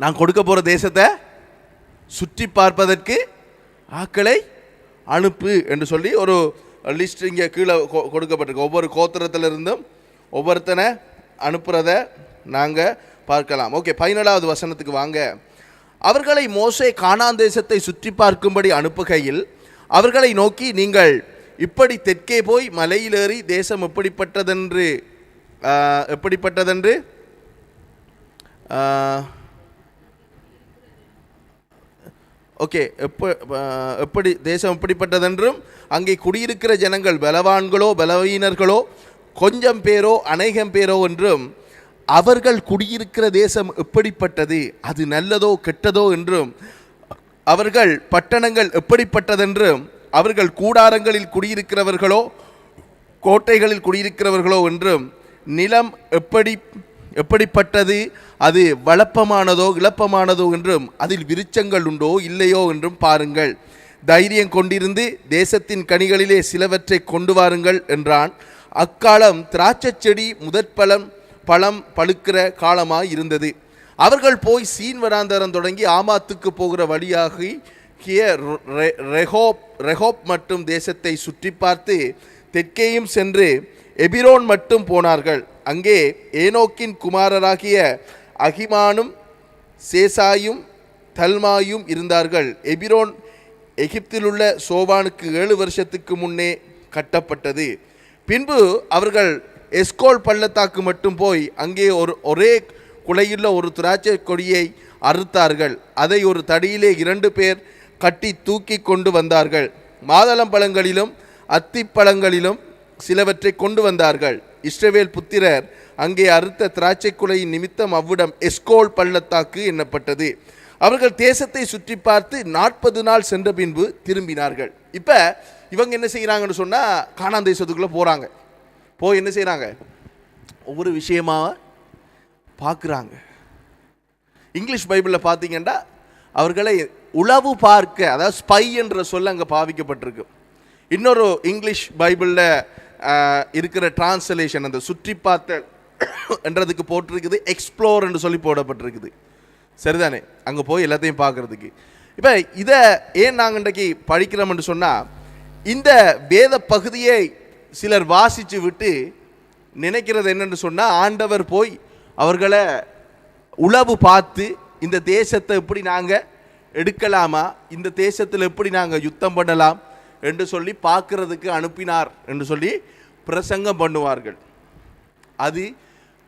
நான் கொடுக்க போகிற தேசத்தை சுற்றி பார்ப்பதற்கு ஆக்களை அனுப்பு என்று சொல்லி ஒரு லிஸ்ட் இங்கே கீழே கொடுக்கப்பட்டிருக்கு. ஒவ்வொரு கோத்திரத்திலிருந்தும் ஒவ்வொருத்தனை அனுப்புகிறத நாங்கள் பார்க்கலாம். ஓகே, 17வது வசனத்துக்கு வாங்க. அவர்களை மோசே கானான் தேசத்தை சுற்றி பார்க்கும்படி அனுப்புகையில் அவர்களை நோக்கி, நீங்கள் இப்படி தெற்கே போய் மலையில் ஏறி தேசம் எப்படிப்பட்டதென்று ஓகே எப்படி தேசம் எப்படிப்பட்டதென்றும் அங்கே குடியிருக்கிற ஜனங்கள் பலவான்களோ பலவீனர்களோ கொஞ்சம் பேரோ அநேகம் பேரோ என்றும் அவர்கள் குடியிருக்கிற தேசம் எப்படிப்பட்டது, அது நல்லதோ கெட்டதோ என்றும் அவர்கள் பட்டணங்கள் எப்படிப்பட்டதென்றும் அவர்கள் கூடாரங்களில் குடியிருக்கிறவர்களோ கோட்டைகளில் குடியிருக்கிறவர்களோ என்றும் நிலம் எப்படிப்பட்டது, அது வளப்பமானதோ இளப்பமானதோ என்றும் அதில் விருட்சங்கள் உண்டோ இல்லையோ என்றும் பாருங்கள். தைரியம் கொண்டிருந்து தேசத்தின் கனிகளிலே சிலவற்றை கொண்டு வாருங்கள் என்றான். அக்காலம் திராட்சை செடி பழம் பழுக்கிற காலமாய் இருந்தது. அவர்கள் போய் சீன் வனாந்தரம் தொடங்கி ஆமாத்துக்கு போகிற வழியாகி ரெஹோப் மற்றும் தேசத்தை சுற்றி பார்த்து தெற்கேயும் சென்று எபிரோன் மட்டும் போனார்கள். அங்கே ஏனோக்கின் குமாரராகிய அகிமானும் சேசாயும் தல்மாயும் இருந்தார்கள். எபிரோன் எகிப்திலுள்ள சோவானுக்கு 7 வருஷத்துக்கு முன்னே கட்டப்பட்டது. பின்பு அவர்கள் எஸ்கோல் பள்ளத்தாக்கு மட்டும் போய் அங்கே ஒரே குலையுள்ள ஒரு திராட்சை கொடியை அறுத்தார்கள். அதை ஒரு தடியிலே 2 பேர் கட்டி தூக்கி கொண்டு வந்தார்கள். மாதளம்பழங்களிலும் அத்திப்பழங்களிலும் சிலவற்றை கொண்டு வந்தார்கள். இஸ்ரவேல் புத்திரர் அங்கே அறுத்த திராட்சை குலையின் நிமித்தம் அவ்விடம் எஸ்கோல் பள்ளத்தாக்கு எண்ணப்பட்டது. அவர்கள் தேசத்தை சுற்றி பார்த்து 40 நாள் சென்ற பின்பு திரும்பினார்கள். இப்போ இவங்க என்ன செய்கிறாங்கன்னு சொன்னால், கானான் தேசத்துக்குள்ளே போகிறாங்க. போய் என்ன செய்கிறாங்க? ஒவ்வொரு விஷயமாக பார்க்குறாங்க. இங்கிலீஷ் பைபிளில் பார்த்தீங்கன்னா அவர்களை உளவு பார்க்க, அதாவது ஸ்பை என்ற சொல்ல அங்கே பாவிக்கப்பட்டிருக்கு. இன்னொரு இங்கிலீஷ் பைபிளில் இருக்கிற டிரான்ஸ்லேஷன் அந்த சுற்றி பார்த்தல் என்றதுக்கு போட்டிருக்குது எக்ஸ்ப்ளோர் என்று சொல்லி போடப்பட்டிருக்குது. சரிதானே? அங்கே போய் எல்லாத்தையும் பார்க்குறதுக்கு. இப்போ இதை ஏன் நாங்கள் இன்றைக்கு படிக்கிறோம்னு சொன்னால், இந்த வேத பகுதியை சிலர் வாசித்து விட்டு நினைக்கிறது என்னென்னு சொன்னால், ஆண்டவர் போய் அவர்களை உளவு பார்த்து இந்த தேசத்தை எப்படி நாங்கள் எடுக்கலாமா, இந்த தேசத்தில் எப்படி நாங்கள் யுத்தம் பண்ணலாம் என்று சொல்லி பார்க்கறதுக்கு அனுப்பினார் என்று சொல்லி பிரசங்கம் பண்ணுவார்கள். அது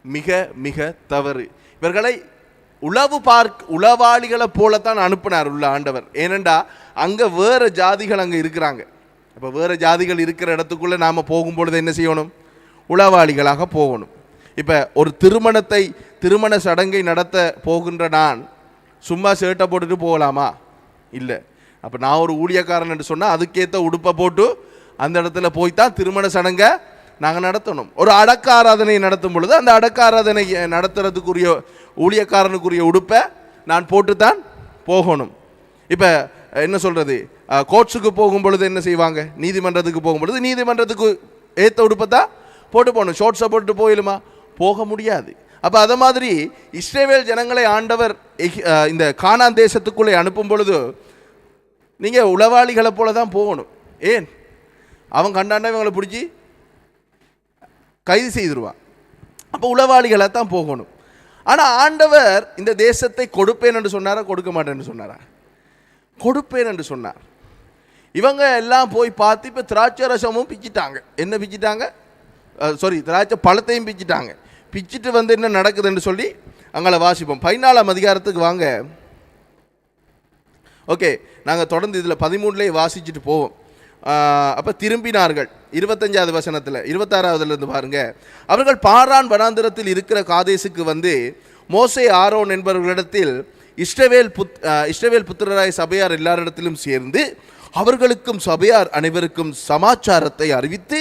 மிக மிக தவறு. இவர்களை உளவாளிகளை போலத்தான் அனுப்பினார் உள்ள ஆண்டவர். ஏனெண்டா அங்கே வேறு ஜாதிகள் அங்கே இருக்கிறாங்க. அப்போ வேறு ஜாதிகள் இருக்கிற இடத்துக்குள்ளே நாம் போகும்பொழுது என்ன செய்யணும்? உளவாளிகளாக போகணும். இப்போ ஒரு திருமண சடங்கை நடத்த போகின்ற நான் சும்மா சேட்டை போட்டுட்டு போகலாமா? இல்லை. அப்போ நான் ஒரு ஊழியக்காரன் என்று சொன்னால் அதுக்கேற்ற உடுப்பை போட்டு அந்த இடத்துல போய்த்தான் திருமண சடங்கை நாங்கள் நடத்தணும். ஒரு அடக்க ஆராதனை நடத்தும் பொழுது அந்த அடக்க ஆராதனை நடத்துறதுக்குரிய ஊழியக்காரனுக்குரிய உடுப்பை நான் போட்டுத்தான் போகணும். இப்போ என்ன சொல்கிறது, கோர்ட்ஸுக்கு போகும் பொழுது என்ன செய்வாங்க? நீதிமன்றத்துக்கு போகும் பொழுது நீதிமன்றத்துக்கு ஏற்ற உடுப்பை தான் போட்டு போகணும். ஷோர்ட்ஸை போட்டு போயிடுமா? போக முடியாது. அப்போ அதை மாதிரி இஸ்ரவேல் ஜனங்களை ஆண்டவர் இந்த கானான் தேசத்துக்குள்ளே அனுப்பும் பொழுது நீங்கள் உளவாளிகளை போல தான் போகணும். ஏன்? அவன் கண்டாண்டா இவங்களை பிடிச்சி கைது செய்திருவான். அப்போ உளவாளிகளை தான் போகணும். ஆனால் ஆண்டவர் இந்த தேசத்தை கொடுப்பேன் என்று சொன்னாரா, கொடுக்க மாட்டேன்னு சொன்னாரா? கொடுப்பேன் என்று சொன்னார். இவங்க எல்லாம் போய் பார்த்து இப்போ திராட்சை ரசமும் பிச்சிட்டாங்க. என்ன பிச்சிட்டாங்க? திராட்சை பழத்தையும் பிச்சிட்டாங்க. பிச்சிட்டு வந்து என்ன நடக்குதுன்னு சொல்லி அங்கே வாசிப்போம். 14ஆம் அதிகாரத்துக்கு வாங்க. ஓகே, நாங்கள் தொடர்ந்து இதில் 13லேயே வாசிச்சுட்டு போவோம். அப்போ திரும்பினார்கள் 25வது வசனத்தில் 26வதுலேருந்து பாருங்க. அவர்கள் பாரான் வனாந்திரத்தில் இருக்கிற காதேசுக்கு வந்து மோசே ஆரோன் என்பவர்களிடத்தில் இஸ்ரவேல் புத்திரராய் சபையார் எல்லாரிடத்திலும் சேர்ந்து அவர்களுக்கும் சபையார் அனைவருக்கும் சமாச்சாரத்தை அறிவித்து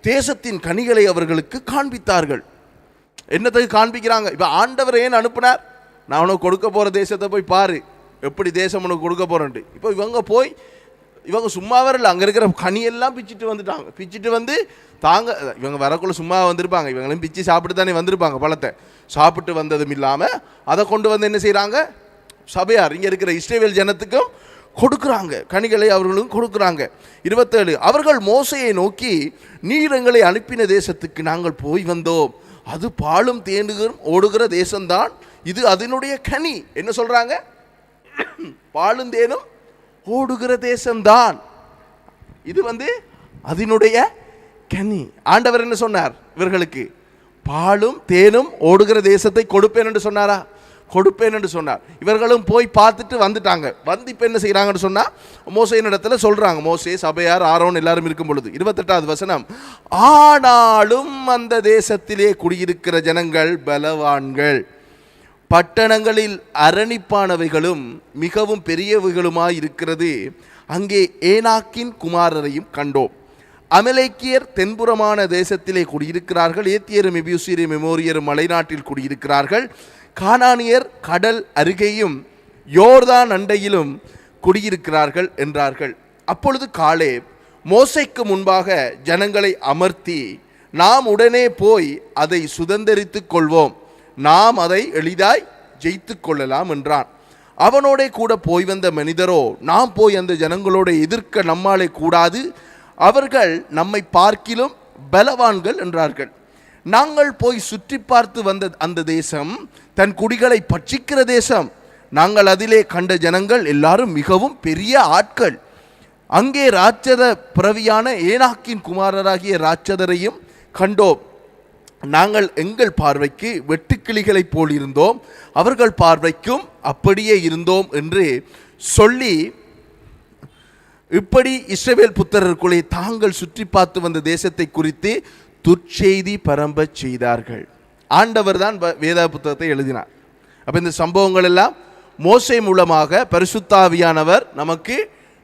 தேசத்தின் கனிகளை அவர்களுக்கு காண்பித்தார்கள். என்னத்துக்கு காண்பிக்கிறாங்க? இப்போ ஆண்டவர் ஏன் அனுப்பினார்? நான் உனக்கு கொடுக்க போகிற தேசத்தை போய் பாரு, எப்படி தேசம் உனக்கு கொடுக்க போகிறேன்ட்டு. இப்போ இவங்க சும்மா வரல, அங்கே இருக்கிற கனியெல்லாம் பிச்சுட்டு வந்துட்டாங்க. பிச்சுட்டு வந்து இவங்க வரக்குள்ள சும்மா வந்திருப்பாங்க, இவங்களையும் பிச்சு சாப்பிட்டு தானே வந்திருப்பாங்க. பழத்தை சாப்பிட்டு வந்ததும் இல்லாமல் அதை கொண்டு வந்து என்ன செய்கிறாங்க? சபையார் இங்கே இருக்கிற இஸ்ரவேல் ஜனத்துக்கும் கொடுக்குறாங்க, கனிகளை அவர்களும் கொடுக்குறாங்க. 27 அவர்கள் மோசையை நோக்கி, நீர் எங்களை அனுப்பின தேசத்துக்கு நாங்கள் போய் வந்தோம், அது பாலும் தேனும் ஓடுகிற தேசம்தான், இது அதனுடைய கனி. என்ன சொல்கிறாங்க? பாலும் தேனும் ஓடுகிற தேசம்தான், இது அதனுடைய கனி. ஆண்டவர் என்ன சொன்னார்? இவர்களுக்கு பாலும் தேனும் ஓடுகிற தேசத்தை கொடுப்பேன் என்று சொன்னாரா? கொடுப்பேன் என்று சொன்னார். இவர்களும் போய் பார்த்துட்டு வந்துட்டாங்க. வந்து இப்போ என்ன செய்கிறாங்கன்னு சொன்னால் மோசேயின் இடத்துல சொல்கிறாங்க. மோசே, சபையார், ஆரோன் எல்லாரும் இருக்கும் பொழுது 28வது வசனம், ஆனாலும் அந்த தேசத்திலே குடியிருக்கிற ஜனங்கள் பலவான்கள், பட்டணங்களில் அரணிப்பானவைகளும் மிகவும் பெரியவைகளுமாய் இருக்கிறது. அங்கே ஏனாக்கின் குமாரரையும் கண்டோம். அமலேக்கியர் தென்புறமான தேசத்திலே குடியிருக்கிறார்கள். ஏத்தியரும் எபியூசியரும் எமோரியரும் மலைநாட்டில் குடியிருக்கிறார்கள். கானானியர் கடல் அருகேயும் யோர்தான் அண்டையிலும் குடியிருக்கிறார்கள் என்றார்கள். அப்பொழுது காலேப் மோசேக்கு முன்பாக ஜனங்களை அமர்த்தி, நாம் உடனே போய் அதை சுதந்தரித்துக் கொள்வோம், நாம் அதை எளிதாய் ஜெயித்து கொள்ளலாம் என்றான். அவனோட கூட போய் வந்த மனிதரோ, நாம் போய் அந்த ஜனங்களோட எதிர்க்க நம்மாலே கூடாது, அவர்கள் நம்மை பார்க்கிலும் பலவான்கள் என்றார்கள். நாங்கள் போய் சுற்றி பார்த்து வந்த அந்த தேசம் தன் குடிகளை பட்சிக்கிற தேசம். நாங்கள் அதிலே கண்ட ஜனங்கள் எல்லாரும் மிகவும் பெரிய ஆட்கள். அங்கே ராட்சத பிறவியான ஏனாக்கின் குமாரராகிய ராட்சதரையும் கண்டோம். நாங்கள் எங்கள் பார்வைக்கு வெட்டுக்கிளிகளைப் போல் இருந்தோம், அவர்கள் பார்வைக்கும் அப்படியே இருந்தோம் என்று சொல்லி, இப்படி இஸ்ரவேல் புத்திரருக்குள்ளே தாங்கள் சுற்றி பார்த்து வந்த தேசத்தை குறித்து துர்ச்செய்தி பரம்ப செய்தார்கள். ஆண்டவர் தான் வேத புத்தகத்தை எழுதினார். அப்போ இந்த சம்பவங்கள் எல்லாம் மோசே மூலமாக பரிசுத்த ஆவியானவர் நமக்கு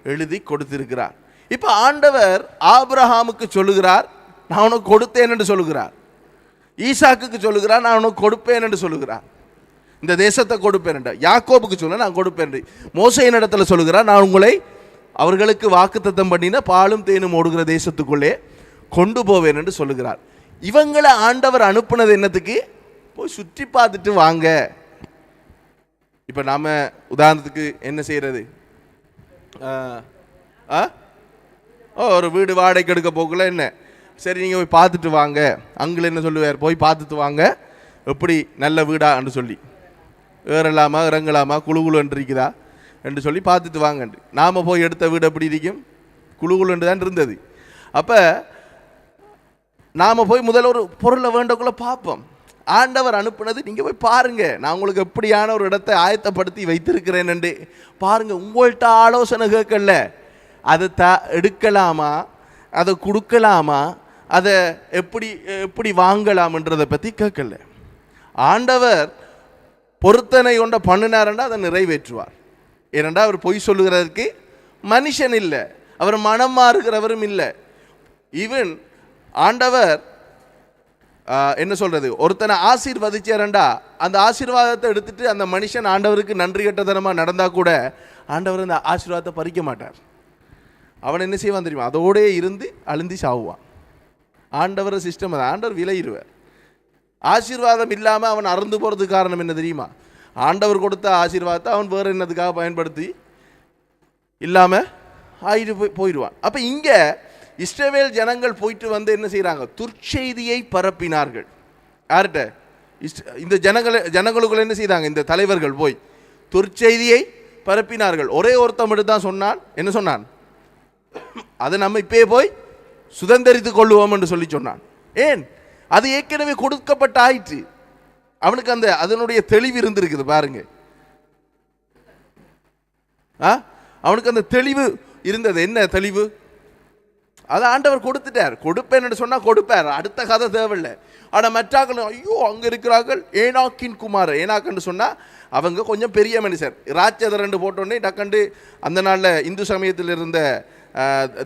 எழுதி கொடுத்திருக்கிறார். இப்போ ஆண்டவர் ஆபிரகாமுக்கு சொல்லுகிறார், நான் உனக்கு கொடுத்தேன் என்று சொல்லுகிறார். ஈசாக்குக்கு சொல்லுகிறார், நான் உனக்கு கொடுப்பேன் என்று சொல்லுகிறார். இந்த தேசத்தை கொடுப்பேன் என்று. யாக்கோபுக்கு சொல்ல, நான் கொடுப்பேன். மோசேயின் இடத்துல சொல்லுகிறார், நான் உங்களை அவர்களுக்கு வாக்குத்தத்தம் பண்ணின பாலும் தேனும் ஓடுகிற தேசத்துக்குள்ளே கொண்டு போவேன் என்று சொல்லுகிறார். இவங்களை ஆண்டவர் அனுப்புனது என்னத்துக்கு? போய் சுற்றி பார்த்துட்டு வாங்க. இப்போ நாம் உதாரணத்துக்கு என்ன செய்கிறது? ஒரு வீடு வாடகைக்கு எடுக்க போகல, என்ன சரி நீங்கள் போய் பார்த்துட்டு வாங்க. அங்கே என்ன சொல்லுவார்? போய் பார்த்துட்டு வாங்க, எப்படி நல்ல வீடா என்று சொல்லி, ஏறலாமா இறங்கலாமா குழுகுழு என்று இருக்குதா என்று சொல்லி பார்த்துட்டு வாங்கன்று. நாம் போய் எடுத்த வீடு எப்படி இருக்கும்? குழுகுழு என்று தான் இருந்தது. அப்போ நாம் போய் முதல்ல ஒரு பொருளை வேண்டக்குள்ளே பார்ப்போம், ஆண்டவர் அனுப்புனது நீங்கள் போய் பாருங்க, நான் உங்களுக்கு எப்படியான ஒரு இடத்தை ஆயத்தப்படுத்தி வைத்திருக்கிறேன் பாருங்க. உங்கள்கிட்ட ஆலோசனை கேட்கல, அதை எடுக்கலாமா, அதை கொடுக்கலாமா, அதை எப்படி வாங்கலாம்ன்றதை பற்றி கேட்கல. ஆண்டவர் பொருத்தனை கொண்ட பண்ணினார்னா அதை நிறைவேற்றுவார். ஏனென்றா அவர் பொய் சொல்லுகிறதுக்கு மனுஷன் இல்லை, அவர் மனம் மாறுகிறவரும் இல்லை. ஈவன் ஆண்டவர் என்ன சொல்றது, ஒருத்தனை ஆசீர்வதிச்சாரண்டா அந்த ஆசீர்வாதத்தை எடுத்துட்டு அந்த மனுஷன் ஆண்டவருக்கு நன்றி கட்டத்தனமாக நடந்தா கூட ஆண்டவர் அந்த ஆசீர்வாதத்தை பறிக்க மாட்டார். அவன் என்ன செய்வான் தெரியுமா, அதோடே இருந்து அழுந்தி சாவுவான். ஆண்டவர் சிஸ்டம் அதை ஆண்டவர் விளையிடுவார். ஆசீர்வாதம் இல்லாமல் அவன் அறந்து போகிறதுக்கு காரணம் என்ன தெரியுமா, ஆண்டவர் கொடுத்த ஆசீர்வாதத்தை அவன் வேறு என்னதுக்காக பயன்படுத்தி இல்லாமல் ஆயிட்டு போயிடுவான். அப்போ இங்கே இஸ்ரவேல் ஜனங்கள் போயிட்டு வந்து என்ன செய்கிறாங்க, துர்ச்செய்தியை பரப்பினார்கள். யார்கிட்ட, இந்த ஜனங்களுக்குள்ள என்ன செய்தாங்க, இந்த தலைவர்கள் போய் துர்ச்செய்தியை பரப்பினார்கள். ஒரே ஒருத்தம் மட்டும் தான் சொன்னான். என்ன சொன்னான், அதை நம்ம இப்பயே போய் சுதந்திரித்து கொள்ளுவோம் என்று சொல்லி சொன்னான். ஏன், அது ஏற்கனவே கொடுக்கப்பட்ட ஆயிற்று. அவனுக்கு அந்த அதனுடைய தெளிவு இருந்திருக்குது பாருங்க. அவனுக்கு அந்த தெளிவு இருந்தது. என்ன தெளிவு, அதை ஆண்டவர் கொடுத்துட்டார். கொடுப்பேன்னு சொன்னால் கொடுப்பார், அடுத்த கதை தேவையில்லை. ஆனால் மற்றாக்கள் ஐயோ அங்கே இருக்கிறார்கள் ஏனாக்கின் குமார். ஏனாக்குன்னு சொன்னால் அவங்க கொஞ்சம் பெரிய மனுஷர். ராட்சதர் ரெண்டு போட்டோன்னே டக்கண்டு அந்த நாளில் இந்து சமயத்தில் இருந்த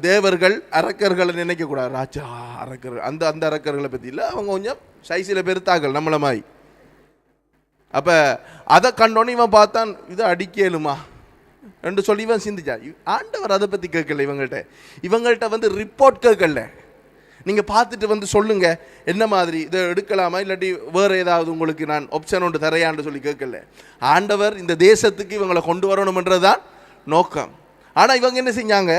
தேவர்கள் அரக்கர்களை நினைக்கக்கூடாது. ராஜா அரக்கர்கள் அந்த அந்த அரக்கர்களை பற்றி இல்லை, அவங்க கொஞ்சம் சைஸில் பெருத்தார்கள் நம்மளை மாதிரி. அப்போ அதை கண்டோன்னே இவன் பார்த்தான், இதை அடிக்கலுமா என்று சொல்லி இவன் சிந்திச்சான். ஆண்டவர் அதை பற்றி கேட்கல, இவங்கள்ட்ட வந்து ரிப்போர்ட் கேட்கல. நீங்கள் பார்த்துட்டு வந்து சொல்லுங்க என்ன மாதிரி இதை எடுக்கலாமா, இல்லாட்டி வேறு ஏதாவது உங்களுக்கு நான் ஆப்ஷன் ஒன்று தரையான்னு சொல்லி கேட்கல. ஆண்டவர் இந்த தேசத்துக்கு இவங்களை கொண்டு வரணும்ன்றது தான் நோக்கம். ஆனால் இவங்க என்ன செஞ்சாங்க,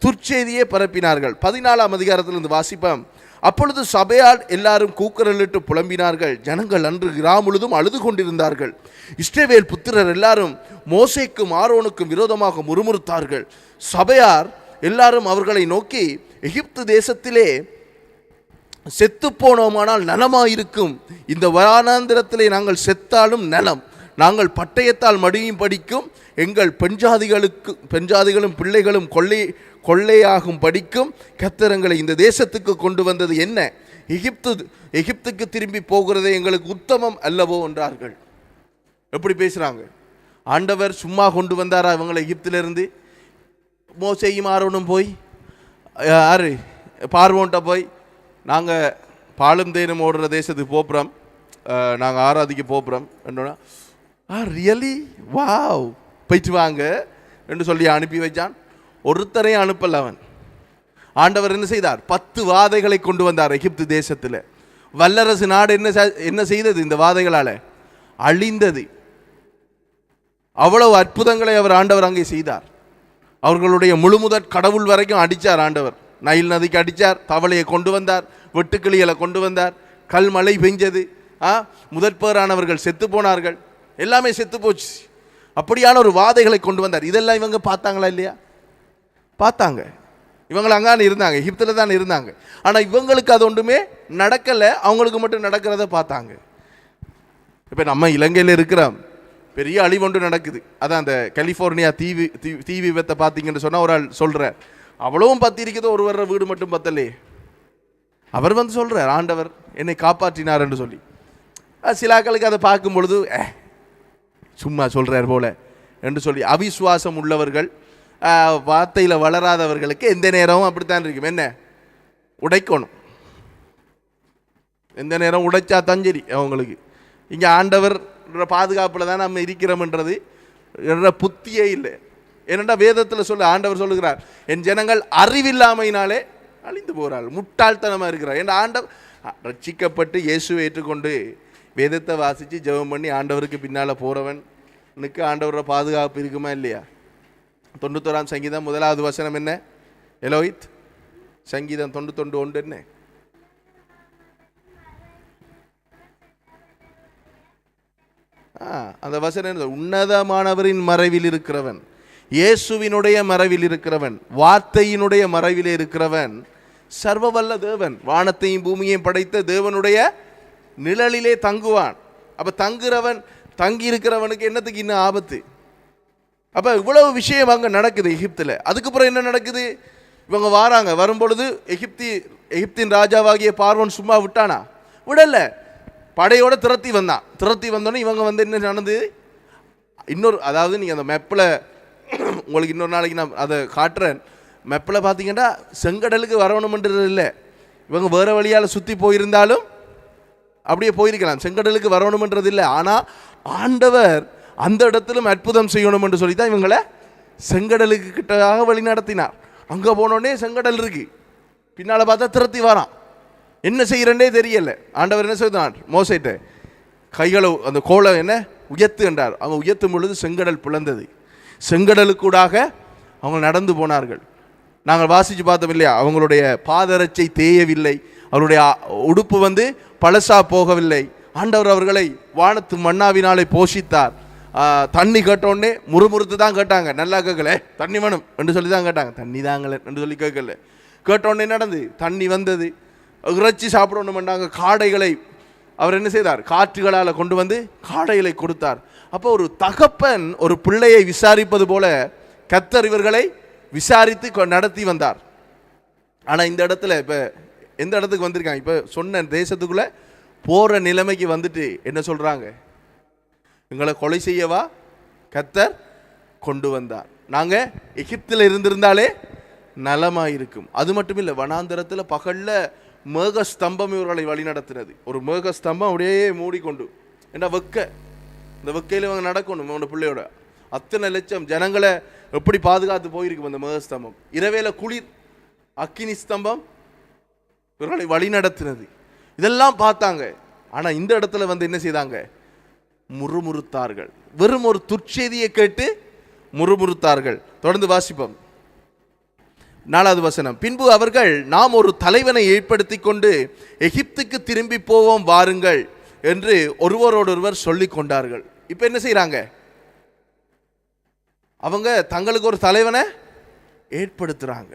துர்ச்செய்தியே பரப்பினார்கள். 14ஆம் அதிகாரத்திலிருந்து வாசிப்போம். அப்பொழுது சபையால் எல்லாரும் கூக்குரலிட்டு புலம்பினார்கள். ஜனங்கள் அன்று கிராமம் முழுதும் அழுது கொண்டிருந்தார்கள். இஸ்ரவேல் புத்திரர் எல்லாரும் மோசேக்கும் ஆரோனுக்கும் விரோதமாக முறுமுறுத்தார்கள். சபையார் எல்லாரும் அவர்களை நோக்கி, எகிப்து தேசத்திலே செத்து போனோமானால் நலமாயிருக்கும், இந்த வனாந்திரத்திலே நாங்கள் செத்தாலும் நலம், நாங்கள் பட்டயத்தால் மடியும் படிக்கும், எங்கள் பெண்ஜாதிகளும் பிள்ளைகளும் கொள்ளையாகும் படிக்கும் கர்த்தரங்களை இந்த தேசத்துக்கு கொண்டு வந்தது என்ன, எகிப்துக்கு திரும்பி போகிறதே எங்களுக்கு உத்தமம் அல்லவோ என்றார்கள். எப்படி பேசுகிறாங்க, ஆண்டவர் சும்மா கொண்டு வந்தாரா இவங்களை எகிப்திலிருந்து? மோசேயும் ஆரோனும் போய் யார் பார்வோன்ட்ட போய் நாங்கள் பாலும் தேனும் ஓடுற தேசத்துக்கு போப்புறோம், நாங்கள் ஆராதிக்க போப்புறோம் என்னன்னா, ரியலி வாவ் போயிட்டு வாங்க என்று சொல்லி அனுப்பி வச்சான். ஒருத்தரையும் அனுப்பல அவன். ஆண்டவர் என்ன செய்தார், 10 வாதைகளை கொண்டு வந்தார் எகிப்து தேசத்தில். வல்லரசு நாடு என்ன செய்தது, இந்த வாதைகளால் அழிந்தது. அவ்வளவு அற்புதங்களை ஆண்டவர் அங்கே செய்தார். அவர்களுடைய முழுமுதற் கடவுள் வரைக்கும் அடித்தார் ஆண்டவர். நைல் நதிக்கு அடித்தார், தவளையை கொண்டு வந்தார், வெட்டுக்கிளிகளை கொண்டு வந்தார், கல்மழை பெஞ்சது, முதற்பேரானவர்கள் செத்து போனார்கள், எல்லாமே செத்து போச்சு. அப்படியான ஒரு வாதைகளை கொண்டு வந்தார். இதெல்லாம் இவங்க பார்த்தாங்களா இல்லையா? பார்த்தாங்க. இவங்க அங்கான இருந்தாங்க, எகிப்தில் தான் இருந்தாங்க. ஆனால் இவங்களுக்கு அது ஒன்றுமே நடக்கலை, அவங்களுக்கு மட்டும் நடக்கிறத பார்த்தாங்க. இப்போ நம்ம இலங்கையில் இருக்கிறோம், பெரிய அழிவொன்று நடக்குது. அதான் அந்த கலிஃபோர்னியா தீ விபத்தை பார்த்தீங்கன்னு சொன்னால் ஒரு ஆள் சொல்கிறார், அவ்வளவும் பற்றி இருக்குது, ஒரு வர்ற வீடு மட்டும் பத்தலே. அவர் வந்து சொல்கிறார், ஆண்டவர் என்னை காப்பாற்றினார் என்று சொல்லி. சிலாக்களுக்கு அதை பார்க்கும் பொழுது சும்மா சொல்கிறார் போல என்று சொல்லி, அவிசுவாசம் உள்ளவர்கள், வார்த்தையில் வளராதவர்களுக்கு எந்த நேரமும் அப்படித்தான் இருக்கும். என்ன உடைக்கணும், எந்த நேரம் உடைச்சா தான் சரி அவங்களுக்கு. இங்கே ஆண்டவர் பாதுகாப்பில் தான் நம்ம இருக்கிறோம்ன்றது புத்தியே இல்லை. ஏனென்றா வேதத்தில் ஆண்டவர் சொல்லுகிறார், என் ஜனங்கள் அறிவில்லாமையினாலே அழிந்து போகிறார்கள், முட்டாள்தனமாக இருக்கிறார். என் ஆண்டவர் ரட்சிக்கப்பட்டு இயேசுவை ஏற்றுக்கொண்டு வேதத்தை வாசித்து ஜெபம் பண்ணி ஆண்டவருக்கு பின்னால் போகிறவனுக்கு ஆண்டவரோட பாதுகாப்பு இருக்குமா இல்லையா? 91ஆம் சங்கீதம் 1வது வசனம் என்ன, எலோயித் சங்கீதம் 91:1 என்ன? அந்த வசனம் என்ன? உன்னதமானவரின் மறைவில் இருக்கிறவன், இயேசுவினுடைய மறைவில் இருக்கிறவன், வார்த்தையினுடைய மறைவிலே இருக்கிறவன் சர்வவல்ல தேவன், வானத்தையும் பூமியையும் படைத்த தேவனுடைய நிழலிலே தங்குவான். அப்போ தங்குறவன் தங்கி இருக்கிறவனுக்கு என்னத்துக்கு இன்னும் ஆபத்து? அப்போ இவ்வளவு விஷயம் அங்கே நடக்குது எகிப்தில். அதுக்கப்புறம் என்ன நடக்குது? இவங்க வாராங்க. வரும்பொழுது எகிப்தின் ராஜாவாகிய பார்வோன் சும்மா விட்டானா? விடலை. படையோட திரட்டி வந்தான். திரட்டி வந்தோடனே இவங்க என்ன நடந்தது? இன்னொரு, அதாவது நீங்கள் அந்த மெப்பில் உங்களுக்கு இன்னொரு நாளைக்கு நான் அதை காட்டுறேன். மெப்பில் பார்த்தீங்கன்னா செங்கடலுக்கு வரணுமென்றது இல்லை. இவங்க வேறு வழியால் சுற்றி போயிருந்தாலும் அப்படியே போயிருக்கலாம். செங்கடலுக்கு வரணுமென்றது இல்லை. ஆனால் ஆண்டவர் அந்த இடத்திலும் அற்புதம் செய்யணும் என்று சொல்லி தான் இவங்களை செங்கடலுக்கு கிட்டதாக வழி நடத்தினார். அங்கே போனோடனே செங்கடல் இருக்கு, பின்னால் பார்த்தா திரட்டி வரான். என்ன செய்கிறேன்னே தெரியல. ஆண்டவர் என்ன செய்தார்? மோசேட்ட கைகளை அந்த கோலை என்ன உயர்த்து என்றார். அவங்க உயர்த்தும் பொழுது செங்கடல் பிளந்தது. செங்கடலுக்கூடாக அவங்க நடந்து போனார்கள். நாங்கள் வாசித்து பார்த்தோம் இல்லையா? அவங்களுடைய பாதரட்சை தேயவில்லை, அவருடைய உடுப்பு பழசா போகவில்லை. ஆண்டவர் அவர்களை வானத்து மன்னாவினாலே போஷித்தார். தண்ணி கேட்டோடனே முறுமுறுத்து தான் கேட்டாங்க, நல்லா கேட்கல. தண்ணி வேணும் என்று சொல்லி தான் கேட்டாங்க, தண்ணி தாங்கல என்று சொல்லி கேட்கல. கேட்டோடனே நடந்து தண்ணி வந்தது. இறைச்சி சாப்பிடணும்னாங்க. காடைகளை அவர் என்ன செய்தார்? காற்றுகளால் கொண்டு வந்து காடைகளை கொடுத்தார். அப்போ ஒரு தகப்பன் ஒரு பிள்ளையை விசாரிப்பது போல கர்த்தர் இவர்களை விசாரித்து நடத்தி வந்தார். ஆனால் இந்த இடத்துல இப்போ எந்த இடத்துக்கு வந்திருக்காங்க? இப்போ சொன்ன தேசத்துக்குள்ளே போகிற நிலைமைக்கு வந்துட்டு என்ன சொல்கிறாங்க? எங்களை கொலை செய்யவா கர்த்தர் கொண்டு வந்தார். நாங்கள் எகிப்தில் இருந்திருந்தாலே நலமாக இருக்கும். அது மட்டும் இல்லை, வனாந்தரத்தில் பகலில் மேகஸ்தம்பம் இவர்களை வழி நடத்துறது. ஒரு மேகஸ்தம்பம் அப்படியே மூடிக்கொண்டு, ஏன்னா இந்த வெக்கையில் இவங்க நடக்கணும். இவங்க பிள்ளையோட அத்தனை லட்சம் ஜனங்களை எப்படி பாதுகாத்து போயிருக்கும் அந்த மேகஸ்தம்பம். இரவேல குளிர், அக்கினி ஸ்தம்பம் இவர்களை வழி நடத்தினது. இதெல்லாம் பார்த்தாங்க. ஆனால் இந்த இடத்துல என்ன செய்தாங்க? முறுமுறுத்தார்கள். வெறும் ஒரு துர்ச்செய்தியை கேட்டு முறுமுறுத்தார்கள். தொடர்ந்து வாசிப்போம். 4வது வசனம். பின்பு அவர்கள், நாம் ஒரு தலைவனை ஏற்படுத்தி கொண்டு எகிப்துக்கு திரும்பி போவோம் வாருங்கள் என்று ஒருவரோடொருவர் சொல்லி கொண்டார்கள். இப்போ என்ன செய்கிறாங்க? அவங்க தங்களுக்கு ஒரு தலைவனை ஏற்படுத்துகிறாங்க.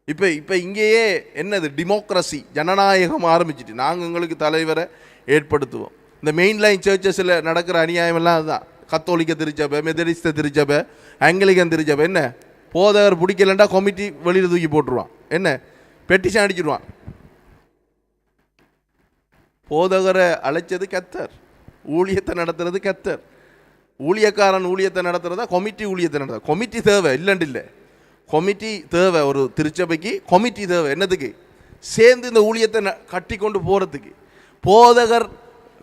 இப்போ இங்கேயே என்னது? டெமோக்ரஸி, ஜனநாயகம் ஆரம்பிச்சிட்டு நாங்கள் எங்களுக்கு தலைவரை ஏற்படுத்துவோம். இந்த மெயின் லைன் சர்ச்சஸில் நடக்கிற அநியாயமெல்லாம் அதுதான். கத்தோலிக்க திருச்சபை, மெதடிஸ்த திருச்சபை, ஆங்கிலிகன் திருச்சபை என்ன போதகர் பிடிக்கலண்டா கமிட்டி வெளியில் தூக்கி போட்டுருவான். என்ன பெட்டிஷன் அடிச்சிடுவான். போதகரை அழைச்சது கர்த்தர், ஊழியத்தை நடத்துறது கர்த்தர். ஊழியக்காரன் ஊழியத்தை நடத்துறதா கமிட்டி ஊழியத்தை நடத்துறதா? கமிட்டி தேவை, இல்லைண்டு இல்லை. கமிட்டி தேவை. ஒரு திருச்சபைக்கு கமிட்டி தேவை. என்னதுக்கு? சேர்ந்து இந்த ஊழியத்தை கட்டி கொண்டு போகிறதுக்கு. போதகர்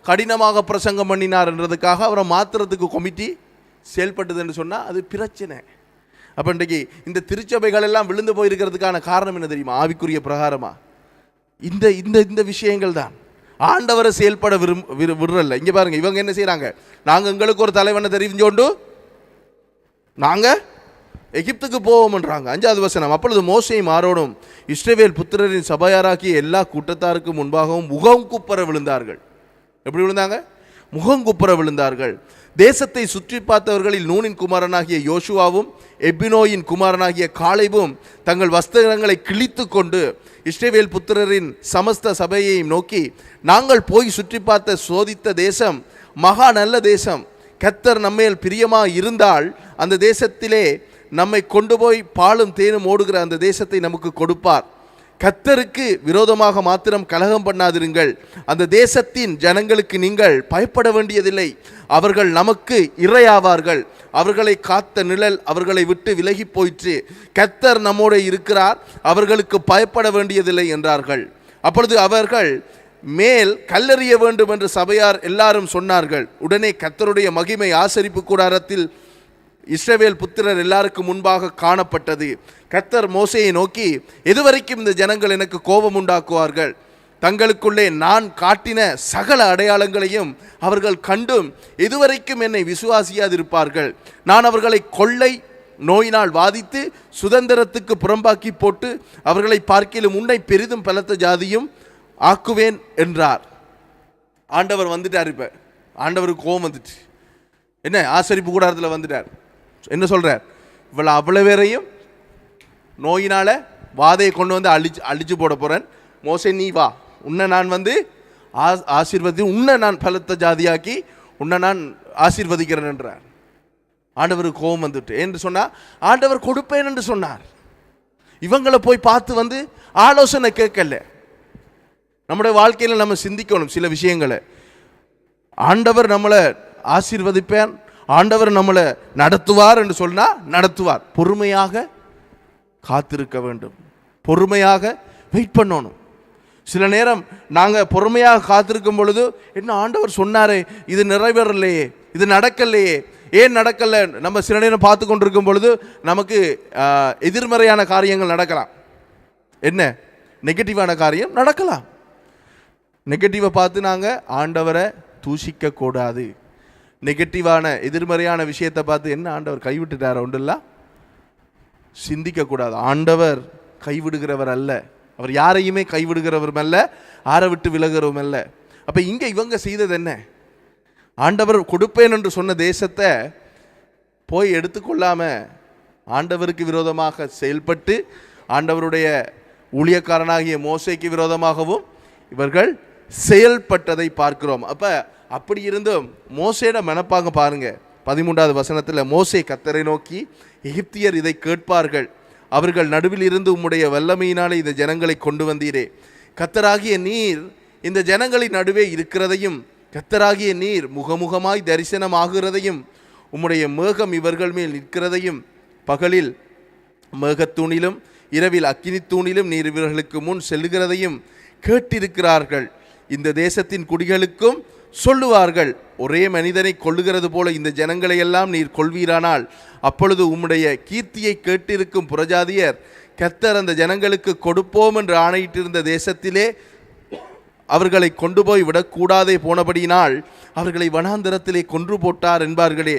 கடினமாக பிரசங்கம் பண்ணினார் என்றதுக்காக அவரை மாற்றுறதுக்கு கமிட்டி செயல்பட்டதுன்னு சொன்னால் அது பிரச்சனை. அப்போ இன்றைக்கு இந்த திருச்சபைகள் எல்லாம் விழுந்து போயிருக்கிறதுக்கான காரணம் என்ன தெரியுமா? ஆவிக்குரிய பிரகாரமாக இந்த இந்த இந்த விஷயங்கள் தான். ஆண்டவரை செயல்பட விடுறல்ல. இங்கே பாருங்கள், இவங்க என்ன செய்கிறாங்க? நாங்கள் எங்களுக்கு ஒரு தலைவனை தெரிஞ்சோண்டு நாங்கள் எகிப்துக்கு போவோம்ன்றாங்க. 5வது வசனம். அப்பொழுது மோசேயும் ஆரோனும் இஸ்ரவேல் புத்திரரின் சபையாராக்கிய எல்லா கூட்டத்தாருக்கு முன்பாகவும் முகம் குப்புற விழுந்தார்கள். எப்படி விழுந்தாங்க? முகம் குப்புற விழுந்தார்கள். தேசத்தை சுற்றி பார்த்தவர்களில் நூனின் குமாரனாகிய யோசுவாவும் எபினோயின் குமாரனாகிய காலேபும் தங்கள் வஸ்திரங்களை கிழித்து கொண்டு இஸ்ரவேல் புத்திரரின் சமஸ்த சபையையும் நோக்கி, நாங்கள் போய் சுற்றி பார்த்த சோதித்த தேசம் மகா நல்ல தேசம். கர்த்தர் நம்மேல் பிரியமாக இருந்தால் அந்த தேசத்திலே நம்மை கொண்டு போய் பாலும் தேனும் ஓடுகிற அந்த தேசத்தை நமக்கு கொடுப்பார். கர்த்தருக்கு விரோதமாக மாத்திரம் கலகம் பண்ணாதிருங்கள். அந்த தேசத்தின் ஜனங்களுக்கு நீங்கள் பயப்பட வேண்டியதில்லை. அவர்கள் நமக்கு இறையாவார்கள். அவர்களை காத்த நிழல் அவர்களை விட்டு விலகி போயிற்று. கர்த்தர் நம்மோடு இருக்கிறார், அவர்களுக்கு பயப்பட வேண்டியதில்லை என்றார்கள். அப்பொழுது அவர்கள் மேல் கல்லெறிய வேண்டும் என்று சபையார் எல்லாரும் சொன்னார்கள். உடனே கர்த்தருடைய மகிமை ஆசரிப்பு கூடாரத்தில் இஸ்ரவேல் புத்திரர் எல்லாருக்கும் முன்பாக காணப்பட்டது. கர்த்தர் மோசேயை நோக்கி, எதுவரைக்கும் இந்த ஜனங்கள் எனக்கு கோபம் உண்டாக்குவார்கள்? தங்களுக்குள்ளே நான் காட்டின சகல அடையாளங்களையும் அவர்கள் கண்டும் எதுவரைக்கும் என்னை விசுவாசியாதிருப்பார்கள்? நான் அவர்களை கொள்ளை நோயினால் வாதித்து சுதந்திரத்துக்கு புறம்பாக்கி போட்டு அவர்களை பார்க்கிலும் உன்னை பெரிதும் பலத்த ஜாதியும் ஆக்குவேன் என்றார். ஆண்டவர் வந்துட்டார். இப்போ ஆண்டவருக்கு கோபம் வந்துட்டு என்ன? ஆசரிப்பு கூடாரத்தில் வந்துட்டார். என்ன சொல்கிறார்? அவ்வளோ பேரையும் நோயினால் வாதையை கொண்டு வந்து அழிச்சு போட போகிறேன். மோசே நீ வா, உன்னை நான் ஆசீர்வதி உன்னை நான் பலத்த ஜாதியாக்கி உன்னை நான் ஆசீர்வதிக்கிறேன் என்றார். ஆண்டவருக்கு கோபம் வந்துட்டு என்று சொன்னால் ஆண்டவர் கொடுப்பேன் என்று சொன்னார். இவங்களை போய் பார்த்து வந்து ஆலோசனை கேட்கல. நம்முடைய வாழ்க்கையில் நம்ம சிந்திக்கணும் சில விஷயங்களை. ஆண்டவர் நம்மளை ஆசீர்வதிப்பேன், ஆண்டவர் நம்மளை நடத்துவார் என்று சொன்னால் நடத்துவார். பொறுமையாக காத்திருக்க வேண்டும், பொறுமையாக வெயிட் பண்ணணும். சில நேரம் நாங்கள் பொறுமையாக காத்திருக்கும் பொழுது என்ன ஆண்டவர் சொன்னாரே இது நிறைவேறலையே, இது நடக்கலையே, ஏன் நடக்கலை, நம்ம சில நேரம் பார்த்து கொண்டிருக்கும் பொழுது நமக்கு எதிர்மறையான காரியங்கள் நடக்கலாம். என்ன நெகட்டிவான காரியம் நடக்கலாம். நெகட்டிவை பார்த்து நாங்கள் ஆண்டவரை தூஷிக்கக்கூடாது. நெகட்டிவான எதிர்மறையான விஷயத்தை பார்த்து என்ன ஆண்டவர் கைவிட்டுட்டார் ஒன்றுலாம் சிந்திக்கக்கூடாது. ஆண்டவர் கைவிடுகிறவர் அல்ல, அவர் யாரையுமே கைவிடுகிறவரும் அல்ல, ஆரை விட்டு விலகிறவரும் அல்ல. அப்போ இங்கே இவங்க செய்தது என்ன? ஆண்டவர் கொடுப்பேன் என்று சொன்ன தேசத்தை போய் எடுத்துக்கொள்ளாமல் ஆண்டவருக்கு விரோதமாக செயல்பட்டு ஆண்டவருடைய ஊழியக்காரனாகிய மோசேக்கு விரோதமாகவும் இவர்கள் செயல்பட்டதை பார்க்கிறோம். அப்போ அப்படி இருந்தும் மோசேட மனப்பாங்க பாருங்க. 13வது வசனத்தில் மோசே கர்த்தரை நோக்கி, எகிப்தியர் இதை கேட்பார்கள், அவர்கள் நடுவில் இருந்து உம்முடைய வல்லமையினாலே இந்த ஜனங்களை கொண்டு வந்தீரே. கர்த்தராகிய நீர் இந்த ஜனங்களின் நடுவே இருக்கிறதையும் கர்த்தராகிய நீர் முகமுகமாய் தரிசனமாகிறதையும் உம்முடைய மேகம் இவர்கள் மேல் நிற்கிறதையும் பகலில் மேகத்தூணிலும் இரவில் அக்கினி தூணிலும் நீர் இவர்களுக்கு முன் செல்லுகிறதையும் கேட்டிருக்கிறார்கள். இந்த தேசத்தின் குடிகளுக்கும் சொல்லுவார்கள், ஒரே மனிதனை கொள்ளுகிறது போல இந்த ஜனங்களை எல்லாம் நீர் கொள்வீரானால் அப்பொழுது உம்முடைய கீர்த்தியை கேட்டிருக்கும் புறஜாதியர் கர்த்தர் அந்த ஜனங்களுக்கு கொடுப்போம் என்று ஆணையிட்டிருந்த தேசத்திலே அவர்களை கொண்டு போய் விடக்கூடாதே போனபடியினால் அவர்களை வனாந்தரத்திலே கொன்று போட்டார் என்பார்களே.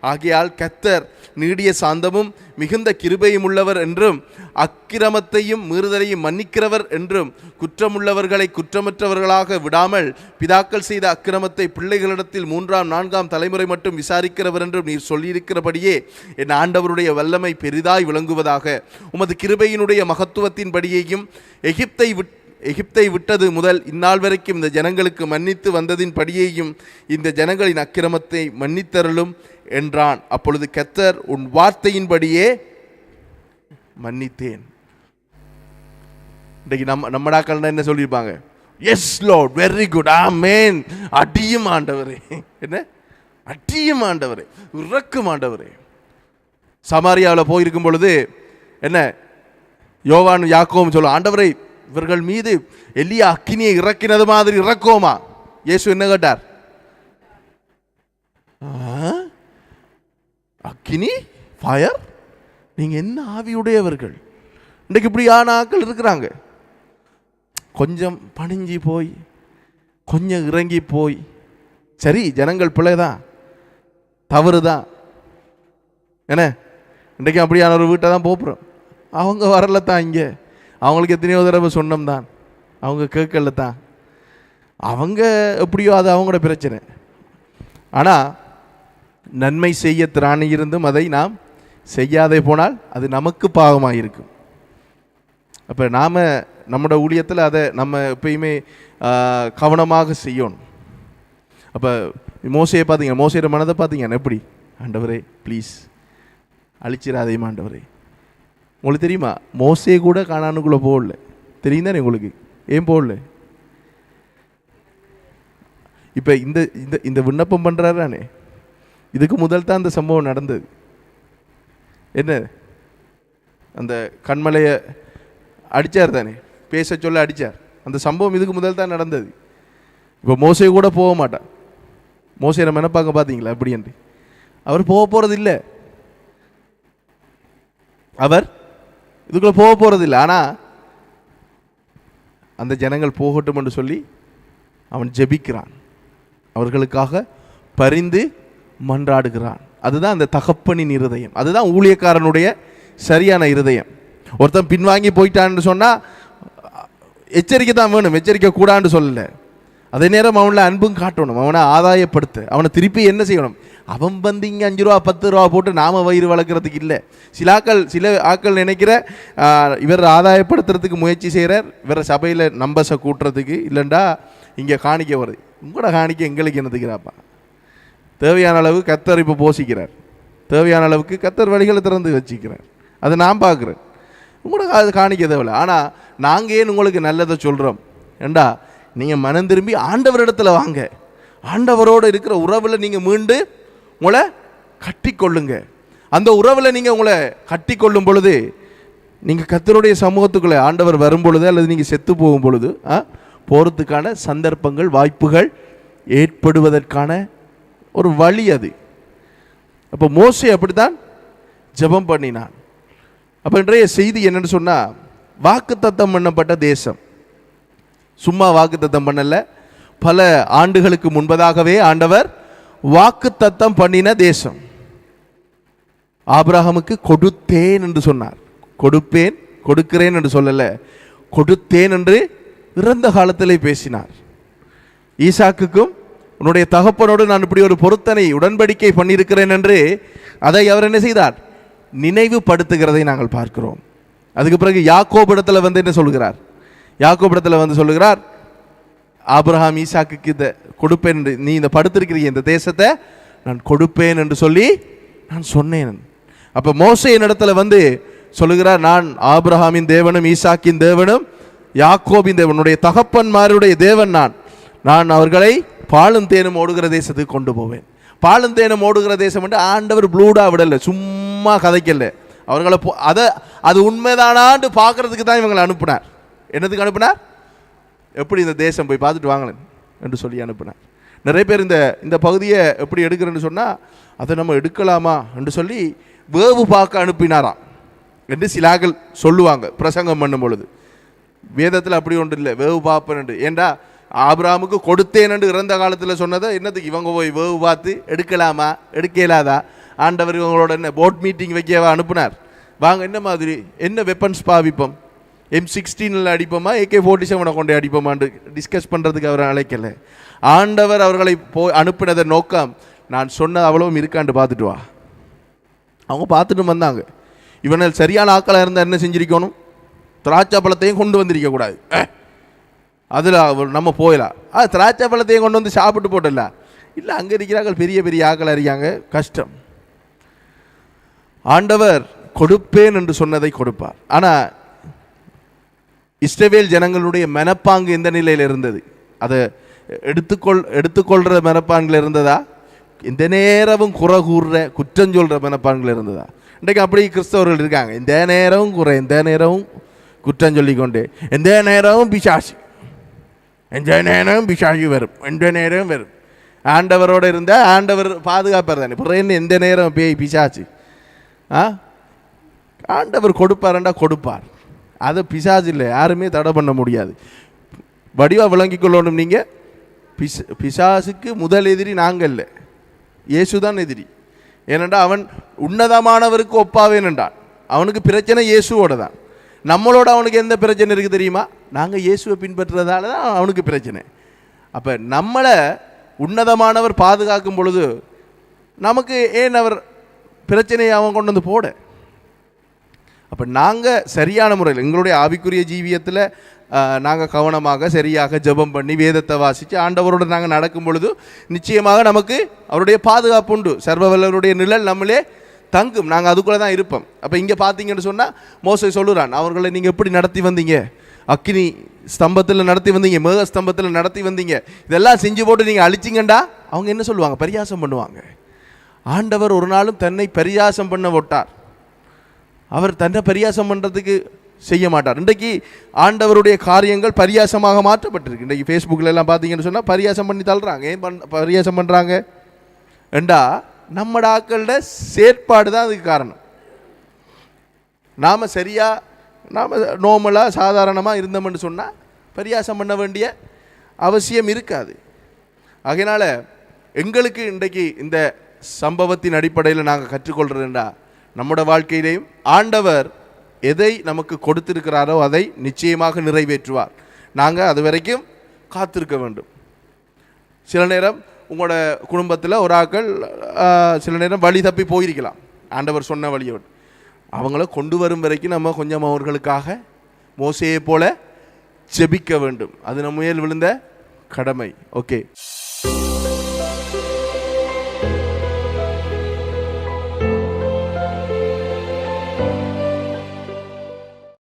ஆகையால் கர்த்தர் நீடிய சாந்தமும் மிகுந்த கிருபையும் உள்ளவர் என்றும் அக்கிரமத்தையும் மீறுதலையும் மன்னிக்கிறவர் என்றும் குற்றமுள்ளவர்களை குற்றமற்றவர்களாக விடாமல் பிதாக்கள் செய்த அக்கிரமத்தை பிள்ளைகளிடத்தில் 3ஆம் 4ஆம் தலைமுறை மட்டும் விசாரிக்கிறவர் என்றும் நீர் சொல்லியிருக்கிறபடியே என் ஆண்டவருடைய வல்லமை பெரிதாய் விளங்குவதாக. உமது கிருபையினுடைய மகத்துவத்தின்படியேயும் எகிப்தை விட்டது முதல் இந்நாள் வரைக்கும் இந்த ஜனங்களுக்கு மன்னித்து வந்ததின் படியேயும் இந்த ஜனங்களின் அக்கிரமத்தை மன்னித்தருளும் என்றான். அப்பொழுது கர்த்தர் உன் வார்த்தையின்படியே மன்னித்தேன். இன்றைக்கு நம்மடாக்கள் என்ன சொல்லியிருப்பாங்க? எஸ் லார்ட், வெரி குட், ஆமென், அடியும் ஆண்டவரே, என்ன அடியும் ஆண்டவரே, இறக்கும் ஆண்டவரே. சமாரியாவில் போயிருக்கும் பொழுது என்ன யோவான் யாக்கோவும் சொல்ல, ஆண்டவரை இவர்கள் மீது எலியா அக்கினியை இறக்கினது மாதிரி இறக்கோமா? இயேசு என்ன கேட்டார்? அக்கினி, ஃபயர், நீங்க என்ன ஆவியுடையவர்கள்? இன்றைக்கு இப்படியான ஆட்கள் இருக்கிறாங்க. கொஞ்சம் பணிஞ்சு போய் கொஞ்சம் இறங்கி போய், சரி ஜனங்கள் பிள்ளைதான், தவறு தான், என்ன இன்றைக்கு அப்படியான ஒரு வீட்டை தான் போகிறோம். அவங்க வரல தான், இங்கே அவங்களுக்கு எத்தனையோ தடவை சொன்னோம் தான், அவங்க கேட்கல தான். அவங்க எப்படியோ அது அவங்களோட பிரச்சனை. ஆனால் நன்மை செய்ய திராணி இருந்தும் அதை நாம் செய்யாதே போனால் அது நமக்கு பாவமாக இருக்கும். அப்போ நாம் நம்மளோட ஊழியத்தில் அதை நம்ம எப்பயுமே கவனமாக செய்யணும். அப்போ மோசையை பார்த்தீங்க, மோசையோட மனதை பார்த்தீங்க எப்படி? ஆண்டவரே ப்ளீஸ் அழிச்சிடாதே ஆண்டவரே. உங்களுக்கு தெரியுமா, மோசே கூட கானானுக்குள்ளே போகல, தெரியும் தானே உங்களுக்கு? ஏன் போகல? இப்போ இந்த இந்த இந்த விண்ணப்பம் பண்ணுறாரானே, இதுக்கு முதல் தான் அந்த சம்பவம் நடந்தது. என்ன, அந்த கண்மலையை அடித்தார் தானே, பேச சொல்ல அடித்தார். அந்த சம்பவம் இதுக்கு முதல் தான் நடந்தது. இப்போ மோசே கூட போக மாட்டார். மோசே நம்ம என்ன பார்க்க பார்த்தீங்களா எப்படி என்று? அவர் போக போகிறது இல்லை, அவர் இதுக்குள்ள போக போகிறது இல்லை. ஆனால் அந்த ஜனங்கள் போகட்டும் என்று சொல்லி அவன் ஜெபிக்கிறான், அவர்களுக்காக பரிந்து மன்றாடுகிறான். அதுதான் அந்த தகப்பனின் இருதயம், அதுதான் ஊழியக்காரனுடைய சரியான இருதயம். ஒருத்தன் பின்வாங்கி போயிட்டான்னு சொன்னால் எச்சரிக்கை தான் வேணும், எச்சரிக்கை கூடான்னு சொல்லலை. அதே நேரம் அவனில் அன்பும் காட்டணும், அவனை ஆதாயப்படுத்த, அவனை திருப்பி என்ன செய்யணும்? அவன் வந்து இங்கே 5 ரூபா 10 ரூபா போட்டு நாம வயிறு வளர்க்குறதுக்கு இல்லை. சில ஆக்கள் நினைக்கிற இவர் ஆதாயப்படுத்துறதுக்கு முயற்சி செய்கிறார், இவரை சபையில் நம்பர்ஸை கூட்டுறதுக்கு, இல்லைண்டா இங்கே காணிக்க வருது. உங்களோட காணிக்க எங்களுக்கு என்னதுக்கிறாப்பா? தேவையான அளவு கத்தர் இப்போ போஷிக்கிறார், தேவையான அளவுக்கு கத்தர் வழிகளை திறந்து வச்சுக்கிறார். அதை நான் பார்க்குறேன். உங்களுக்கு அது காணிக்க தேவையில்லை. ஆனால் நாங்கள் ஏன் உங்களுக்கு நல்லதை சொல்கிறோம் ஏண்டா, நீங்கள் மனம் திரும்பி ஆண்டவரிடத்தில் வாங்க, ஆண்டவரோடு இருக்கிற உறவில் நீங்கள் மீண்டு உங்களை கட்டி கொள்ளுங்க. அந்த உறவில் நீங்கள் உங்களை கட்டி கொள்ளும் பொழுது நீங்கள் கர்த்தருடைய சமூகத்துக்குள்ளே ஆண்டவர் வரும் பொழுது அல்லது நீங்கள் செத்து போகும் பொழுது போகிறதுக்கான சந்தர்ப்பங்கள் வாய்ப்புகள் ஏற்படுவதற்கான ஒரு வழி அது. அப்போ மோசே அப்படித்தான் ஜெபம் பண்ணினான். அப்போ இன்றைய செய்தி என்னன்னு சொன்னால், வாக்குத்தத்தம் பண்ணப்பட்ட தேசம். சும்மா வாக்குத்தத்தம் பண்ணல, பல ஆண்டுகளுக்கு முன்பதாகவே ஆண்டவர் வாக்குத்தத்தம் பண்ணின தேசம். ஆபிரகாமுக்கு கொடுத்தேன் என்று சொன்னார். கொடுப்பேன், கொடுக்கிறேன் என்று சொல்லல, கொடுத்தேன் என்று இறந்த காலத்திலே பேசினார். ஈசாக்குக்கும் உன்னுடைய தகப்பனோடு நான் இப்படி ஒரு பொருத்தனை உடன்படிக்கை பண்ணியிருக்கிறேன் என்று அதை அவர் என்ன செய்தார்? நினைவுபடுத்துகிறதை நாங்கள் பார்க்கிறோம். அதுக்கு பிறகு யாக்கோபிடத்தில் வந்து என்ன சொல்கிறார்? யாக்கோபிடத்தில் வந்து சொல்லுகிறார், ஆபிரகாம் ஈசாக்குக்கு இதை கொடுப்பேன், நீ இந்த படுத்திருக்கிற இந்த தேசத்தை நான் கொடுப்பேன் என்று சொல்லி நான் சொன்னேன். அப்போ மோசேயின் இடத்துல வந்து சொல்லுகிறார், நான் ஆபிரகாமின் தேவனும் ஈசாக்கின் தேவனும் யாக்கோபின் தேவனுடைய தகப்பன்மாருடைய தேவன் நான் அவர்களை பாலும் தேனும் ஓடுகிற தேசத்துக்கு கொண்டு போவேன். பாலும் தேனும் ஓடுகிற தேசம் என்று ஆண்டவர் ப்ளூடா விடலை, சும்மா கதைக்கல. அவர்களை அது உண்மைதானான்னு பார்க்கறதுக்கு தான் இவங்களை அனுப்பினார். என்னதுக்கு அனுப்பினார்? எப்படி இந்த தேசம் போய் பார்த்துட்டு வாங்கணும் என்று சொல்லி அனுப்பினார். நிறைய பேர் இந்த பகுதியை எப்படி எடுக்கிறேன்னு சொன்னால், அதை நம்ம எடுக்கலாமா என்று சொல்லி வேவு பார்க்க அனுப்பினாராம் என்று சிலாக்கள் சொல்லுவாங்க பிரசங்கம் பண்ணும் பொழுது. வேதத்தில் அப்படி ஒன்று இல்லை, வேவு பார்ப்பேன் என்று. ஏண்டா ஆபிரகாமுக்கு கொடுத்தேன் என்று இறந்த காலத்தில் சொன்னதை என்னத்துக்கு இவங்க போய் வேவு பார்த்து எடுக்கலாமா எடுக்கலாதா? ஆண்டவர் இவங்களோட என்ன போர்ட் மீட்டிங் வைக்கவா அனுப்புனார்? வாங்க என்ன மாதிரி என்ன வெப்பன்ஸ் பாவிப்போம், M16 அடிப்போமா, AK-47 கொண்டு அடிப்போமான்னு டிஸ்கஸ் பண்ணுறதுக்கு அவர் அழைக்கலை. ஆண்டவர் அவர்களை அனுப்பினதை நோக்கம், நான் சொன்னது அவ்வளவும் இருக்காண்டு பார்த்துட்டு வா. அவங்க பார்த்துட்டு வந்தாங்க. இவனை சரியான ஆக்களாக இருந்தால் என்ன செஞ்சிருக்கணும்? திராட்சை பழத்தையும் கொண்டு வந்திருக்கக்கூடாது, அதில் நம்ம போயிடலாம். திராட்சை பழத்தையும் கொண்டு வந்து சாப்பிட்டு போட்டல இல்லை, அங்கே இருக்கிறார்கள் பெரிய பெரிய ஆக்கள் அறியாங்க, கஷ்டம். ஆண்டவர் கொடுப்பேன் என்று சொன்னதை கொடுப்பார். ஆனால் இஸ்ரவேல் ஜனங்களுடைய மனப்பாங்கு எந்த நிலையில் இருந்தது? அதை எடுத்துக்கொள்கிற மனப்பாங்கில் இருந்ததா? இந்த நேரமும் குறை கூறுற குற்றம் சொல்கிற மனப்பாங்கில் இருந்ததா? இன்றைக்கு அப்படி கிறிஸ்தவர்கள் இருக்காங்க, இந்த நேரமும் குறை, இந்த நேரமும் குற்றம் சொல்லிக்கொண்டு, எந்த நேரமும் பிசாசு, எந்த நேரமும் பிசாசு வரும், எந்த நேரமும் வரும். ஆண்டவரோடு இருந்தால் ஆண்டவர் பாதுகாப்பார் தானே, பிறகு எந்த நேரம் பேய் பிசாசு. ஆண்டவர் கொடுப்பாருண்டா கொடுப்பார், அதை பிசாசு இல்லை, யாருமே தடை பண்ண முடியாது. வடிவாக விளங்கி கொள்ளணும். நீங்கள் பிசாசுக்கு முதல் எதிரி நாங்கள் இல்லை, இயேசுதான் எதிரி. ஏனென்றா அவன் உன்னதமானவருக்கு ஒப்பாவேன் என்றான். அவனுக்கு பிரச்சனை இயேசுவோட தான். நம்மளோட அவனுக்கு எந்த பிரச்சனை இருக்குது தெரியுமா? நாங்கள் இயேசுவை பின்பற்றுறதால தான் அவனுக்கு பிரச்சனை. அப்போ நம்மளை உன்னதமானவர் பாதுகாக்கும் பொழுது நமக்கு ஏன் அவர் பிரச்சனையை அவன் கொண்டு வந்து போட? அப்போ நாங்கள் சரியான முறையில் எங்களுடைய ஆவிக்குரிய ஜீவியத்தில் நாங்கள் கவனமாக சரியாக ஜெபம் பண்ணி வேதத்தை வாசித்து ஆண்டவரோடு நாங்கள் நடக்கும் பொழுது நிச்சயமாக நமக்கு அவருடைய பாதுகாப்பு உண்டு. சர்வவல்லவருடைய நிழல் நம்மளே தங்கும், நாங்கள் அதுக்குள்ளே தான் இருப்போம். அப்போ இங்கே பார்த்தீங்கன்னு சொன்னால் மோசே சொல்லுறான், அவர்களை நீங்கள் எப்படி நடத்தி வந்தீங்க? அக்கினி ஸ்தம்பத்தில் நடத்தி வந்தீங்க, மேக ஸ்தம்பத்தில் நடத்தி வந்தீங்க, இதெல்லாம் செஞ்சு போட்டு நீங்கள் அழிச்சிங்கண்டா அவங்க என்ன சொல்லுவாங்க? பரியாசம் பண்ணுவாங்க. ஆண்டவர் ஒரு நாளும் தன்னை பரியாசம் பண்ண விட்டார். அவர் தன்னை பரியாசம் பண்ணுறதுக்கு செய்ய மாட்டார். இன்றைக்கு ஆண்டவருடைய காரியங்கள் பரியாசமாக மாற்றப்பட்டிருக்கு. இன்றைக்கு ஃபேஸ்புக்கில் எல்லாம் பார்த்தீங்கன்னு சொன்னால் பரியாசம் பண்ணி தள்ளுறாங்க. ஏன் பரியாசம் பண்ணுறாங்க என்றா நம்ம ஆக்களோட செயற்பாடு தான் அதுக்கு காரணம். நாம் சரியாக நாம் நார்மலாக சாதாரணமாக இருந்தோம்னு சொன்னால் பரியாசம் பண்ண வேண்டிய அவசியம் இருக்காது. அதனால் எங்களுக்கு இன்றைக்கு இந்த சம்பவத்தின் அடிப்படையில் நாங்கள் கற்றுக்கொள்கிறதுண்டா, நம்முடைய வாழ்க்கையிலையும் ஆண்டவர் எதை நமக்கு கொடுத்திருக்கிறாரோ அதை நிச்சயமாக நிறைவேற்றுவார். நாங்கள் அது வரைக்கும் காத்திருக்க வேண்டும். சில நேரம் உங்களோட குடும்பத்தில் ஒரு ஆக்கள் சில நேரம் வழி தப்பி போயிருக்கலாம், ஆண்டவர் சொன்ன வழியோடு. அவங்கள கொண்டு வரும் வரைக்கும் நம்ம கொஞ்சம் அவர்களுக்காக மோசேயை போல ஜெபிக்க வேண்டும். அது நம்ம மேல் விழுந்த கடமை. ஓகே.